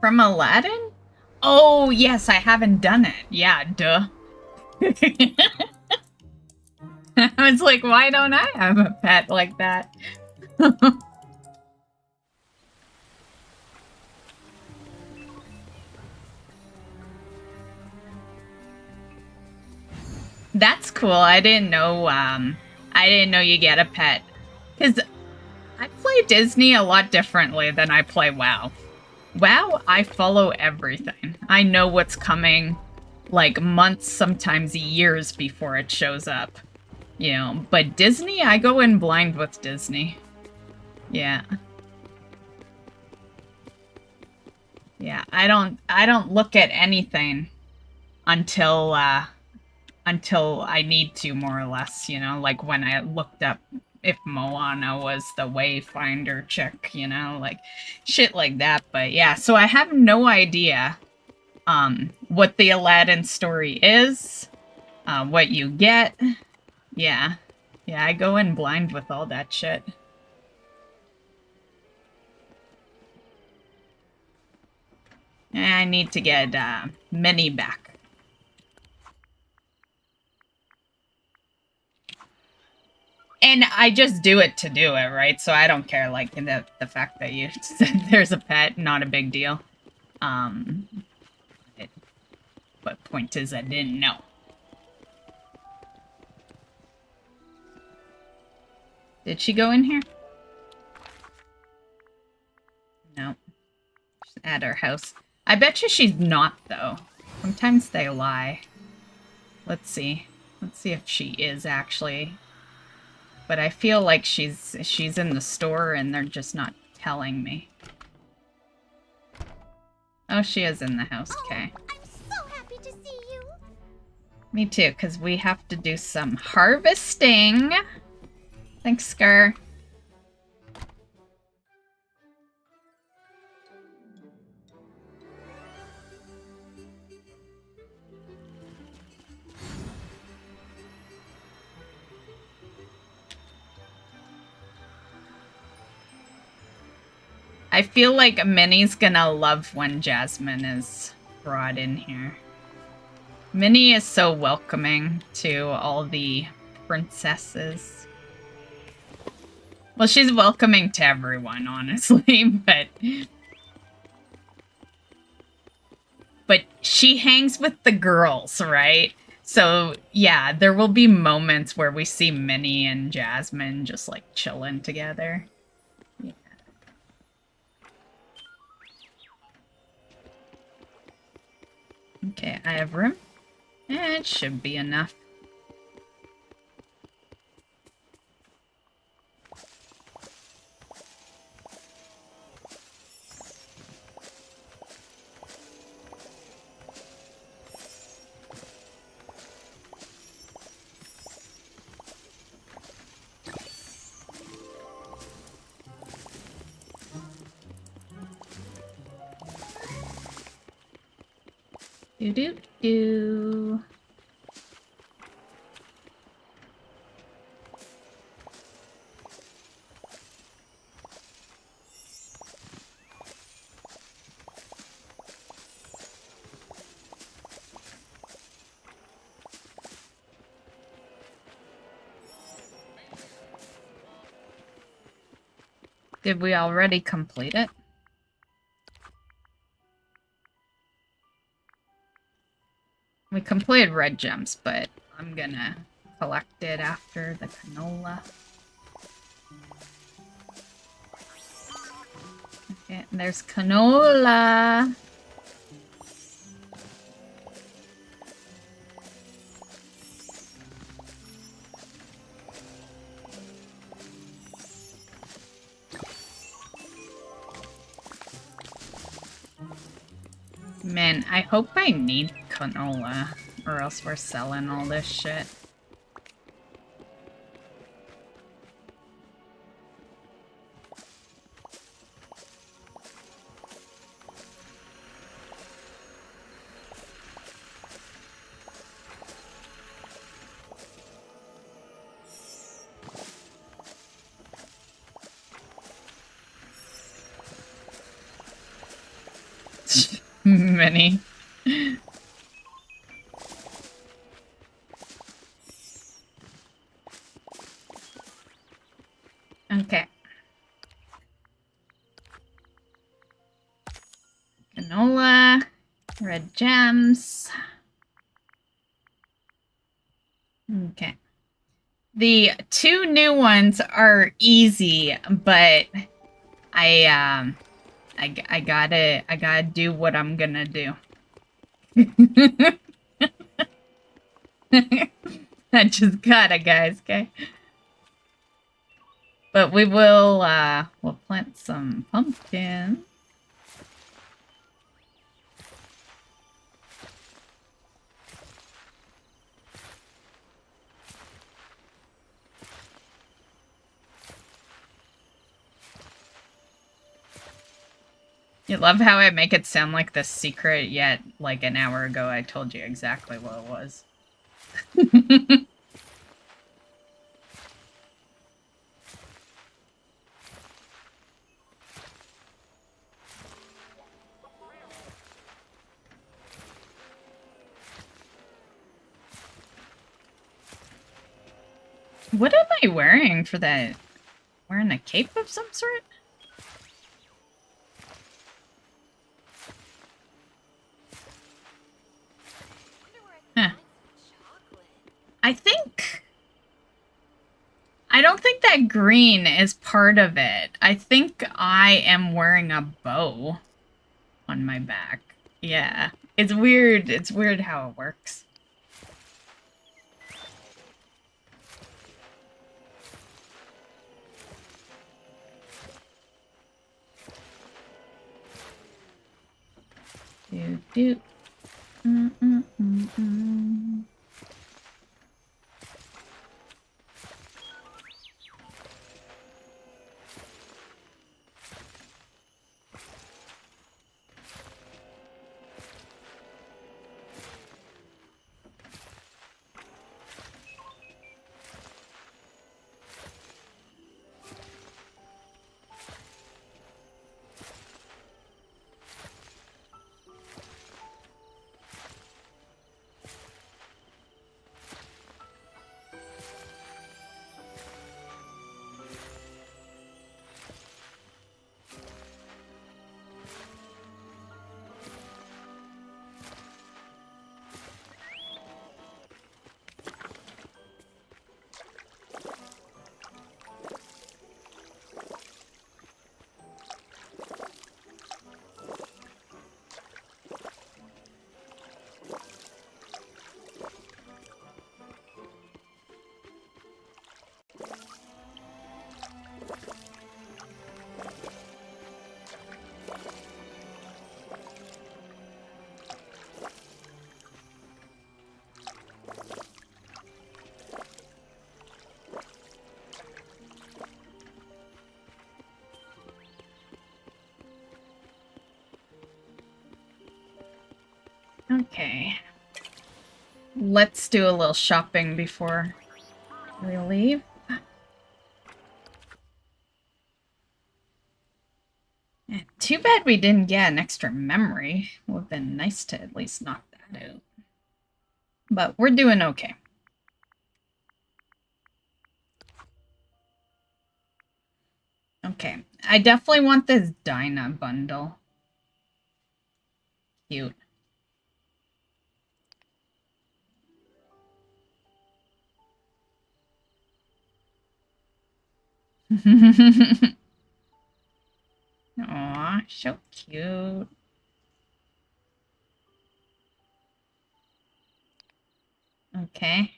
From Aladdin? Oh, yes, I haven't done it. Yeah, duh. I was like, why don't I have a pet like that? That's cool. I didn't know you get a pet. Because I play Disney a lot differently than I play WoW. WoW, I follow everything. I know what's coming, like, months, sometimes years before it shows up. You know, but Disney, I go in blind with Disney. Yeah. Yeah, I don't look at anything until I need to, more or less, you know, like when I looked up if Moana was the Wayfinder chick, you know, like shit like that. But yeah, so I have no idea what the Aladdin story is, what you get. Yeah. Yeah, I go in blind with all that shit. I need to get Minnie back. And I just do it to do it, right? So I don't care, like, the fact that you said there's a pet, not a big deal. But point is, I didn't know. Did she go in here? No. She's at her house. I bet you she's not, though. Sometimes they lie. Let's see. Let's see if she is, actually. But I feel like she's in the store and they're just not telling me. Oh, she is in the house. Okay. Oh, I'm so happy to see you. Me too, because we have to do some harvesting. Thanks, Scar. I feel like Minnie's gonna love when Jasmine is brought in here. Minnie is so welcoming to all the princesses. Well, she's welcoming to everyone, honestly, but she hangs with the girls, right? So, yeah, there will be moments where we see Minnie and Jasmine just, like, chilling together. Yeah. Okay, I have room. It should be enough. Do. Did we already complete it? We completed red gems, but I'm gonna collect it after the canola. Okay, there's canola. Man, I hope I need canola, or else we're selling all this shit. Many. Okay. Canola, red gems. Okay. The 2 new ones are easy, but I gotta do what I'm gonna do. I just gotta, guys, okay? But we will, we'll plant some pumpkin. You love how I make it sound like the secret, yet, like, an hour ago I told you exactly what it was. What am I wearing for that? Wearing a cape of some sort? Huh. I don't think that green is part of it. I think I am wearing a bow on my back. Yeah. It's weird. It's weird how it works. Do. Okay. Let's do a little shopping before we leave. Yeah, too bad we didn't get an extra memory. Would have been nice to at least knock that out. But we're doing okay. Okay. I definitely want this Dinah bundle. Cute. Aw, so cute. Okay.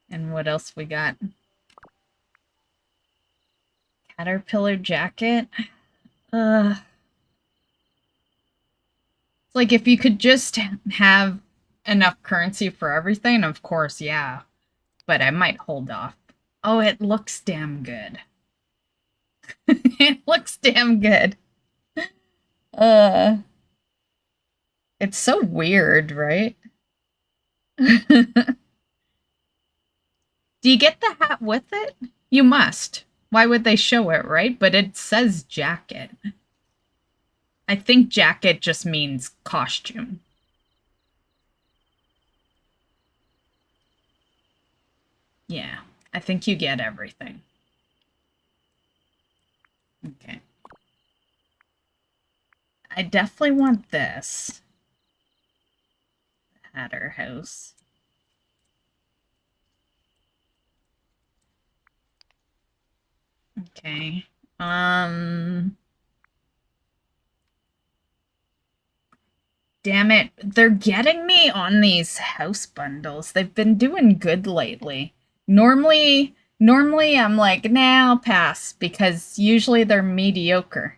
And what else we got? Caterpillar jacket. It's like if you could just have enough currency for everything, of course, yeah. But I might hold off. Oh, it looks damn good. It looks damn good. It's so weird, right? Do you get the hat with it? You must. Why would they show it, right? But it says jacket. I think jacket just means costume. Yeah, I think you get everything. Okay. I definitely want this. Hatter house. Okay. Damn it. They're getting me on these house bundles. They've been doing good lately. Normally I'm like, nah, I'll pass, because usually they're mediocre.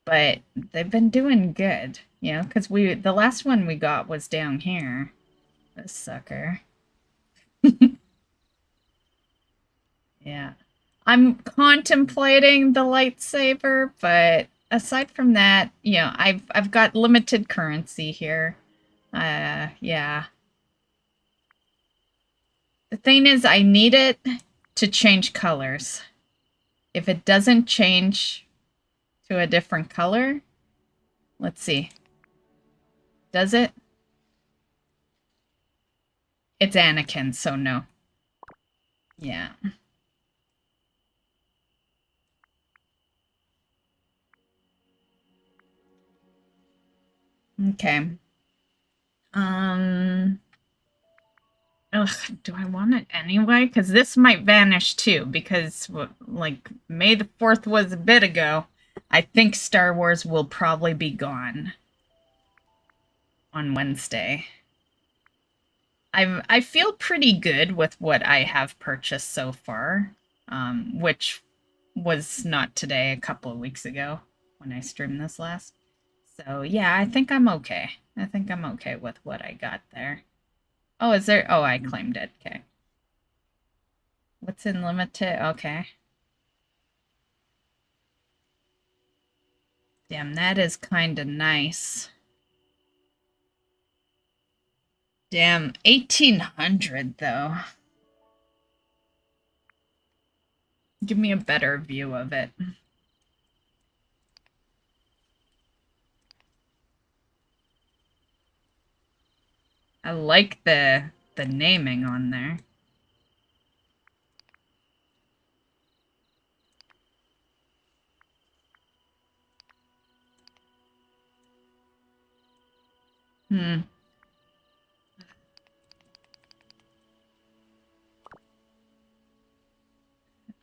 But they've been doing good, you know, because the last one we got was down here. This sucker. Yeah. I'm contemplating the lightsaber, but aside from that, you know, I've got limited currency here. Yeah. The thing is, I need it to change colors. If it doesn't change to a different color, let's see. Does it? It's Anakin, so no. Yeah. Okay. Ugh, do I want it anyway? Because this might vanish too, because, like, May the 4th was a bit ago. I think Star Wars will probably be gone on Wednesday. I feel pretty good with what I have purchased so far, which was not today, a couple of weeks ago when I streamed this last. So yeah, I think I'm okay. I think I'm okay with what I got there. Oh, is there? Oh, I claimed it. Okay. What's in limited? Okay. Damn, that is kind of nice. Damn, 1800 though. Give me a better view of it. I like the naming on there.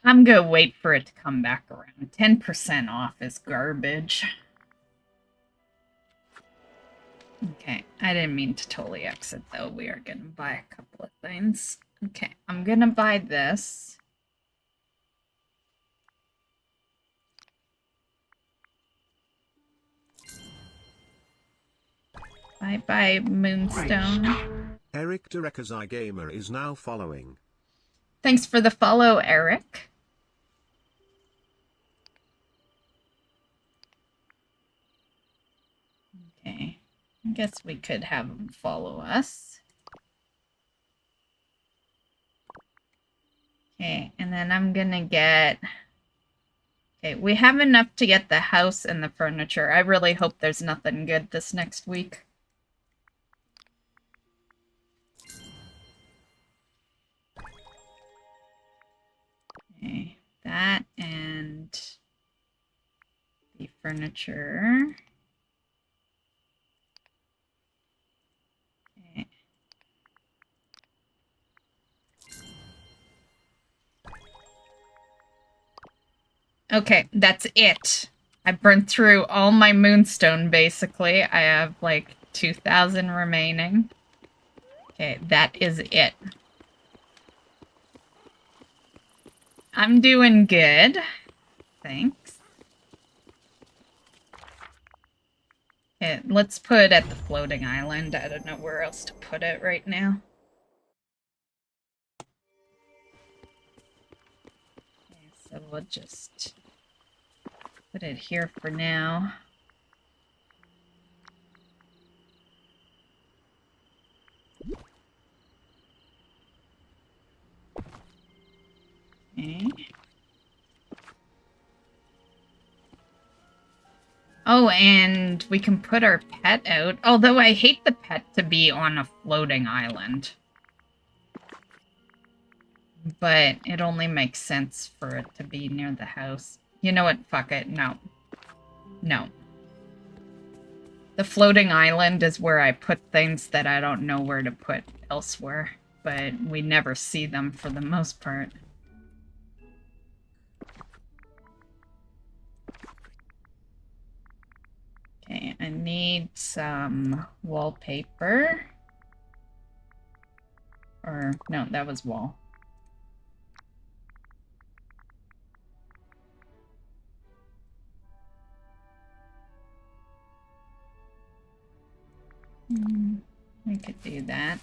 I'm gonna wait for it to come back around. 10% off is garbage. Okay, I didn't mean to totally exit though. We are gonna buy a couple of things. Okay, I'm gonna buy this. Bye-bye, Moonstone. Eric Derekazai Gamer is now following. Thanks for the follow, Eric. Okay, I guess we could have him follow us. Okay, and then I'm gonna get... Okay, we have enough to get the house and the furniture. I really hope there's nothing good this next week. Okay, that and the furniture. Okay. Okay, that's it. I burned through all my moonstone, basically. I have, like, 2,000 remaining. Okay, that is it. I'm doing good. Thanks. Okay, let's put it at the floating island. I don't know where else to put it right now. Okay, so we'll just put it here for now. Okay. Oh, and we can put our pet out. Although I hate the pet to be on a floating island. But it only makes sense for it to be near the house. You know what? Fuck it. No. No. The floating island is where I put things that I don't know where to put elsewhere. But we never see them for the most part. Okay, I need some wallpaper. Or, no, that was wall. We could do that.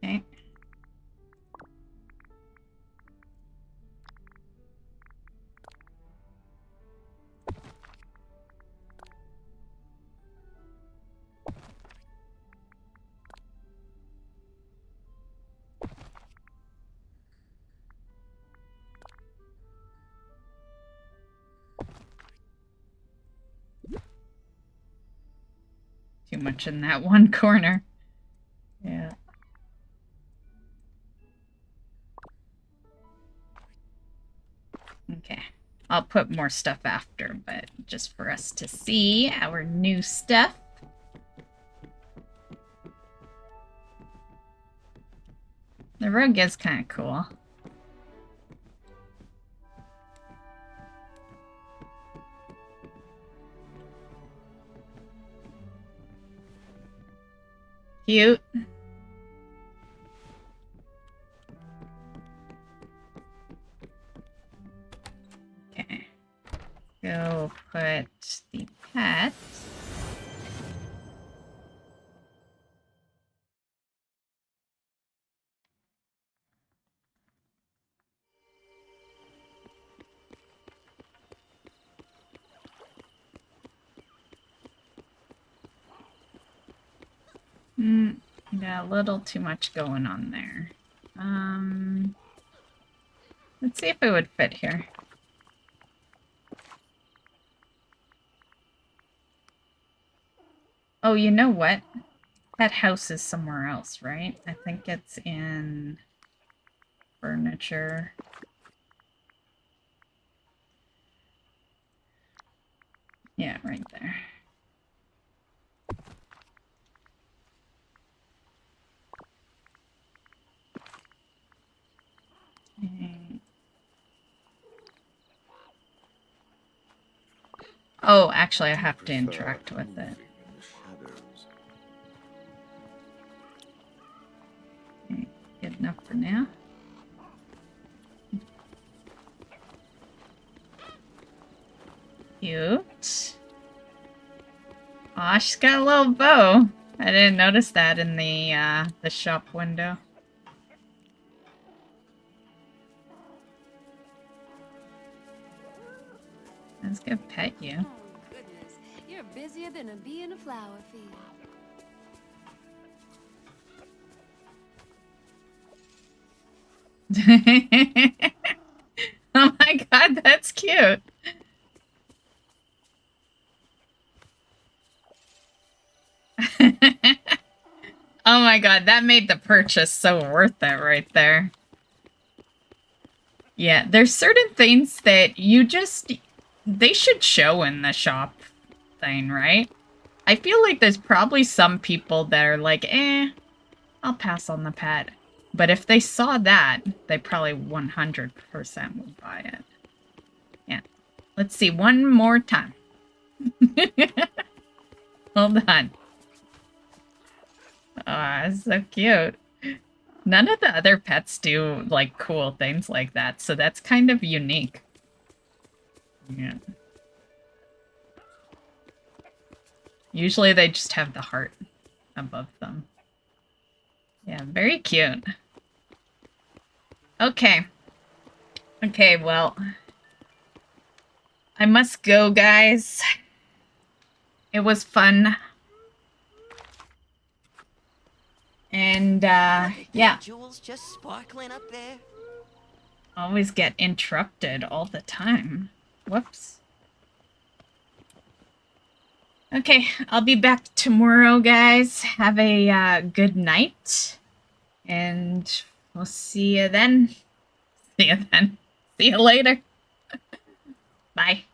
Okay. Too much in that one corner. Yeah. Okay. I'll put more stuff after, but just for us to see our new stuff. The rug is kind of cool. Cute. Okay. Go put the pet. Got a little too much going on there. Let's see if it would fit here. Oh, you know what? That house is somewhere else, right? I think it's in furniture. Yeah, right there. Okay. Oh, actually, I have to interact with it. Okay, good enough for now. Cute. Aw, she's got a little bow. I didn't notice that in the shop window. I was gonna pet you. Oh, goodness. You're busier than a bee in a flower field. Oh my god, that's cute. Oh my god, that made the purchase so worth it right there. Yeah, there's certain things that you just... They should show in the shop thing, right? I feel like there's probably some people that are like, I'll pass on the pet. But if they saw that, they probably 100% would buy it. Yeah. Let's see, one more time. Hold on. Aw, so cute. None of the other pets do, like, cool things like that, so that's kind of unique. Yeah. Usually they just have the heart above them. Yeah, very cute. Okay. Okay, well, I must go, guys. It was fun. And, yeah. Jewels just sparkling up there. Always get interrupted all the time. Whoops. Okay, I'll be back tomorrow, guys. Have a good night. And we'll see you then. See you then. See you later. Bye.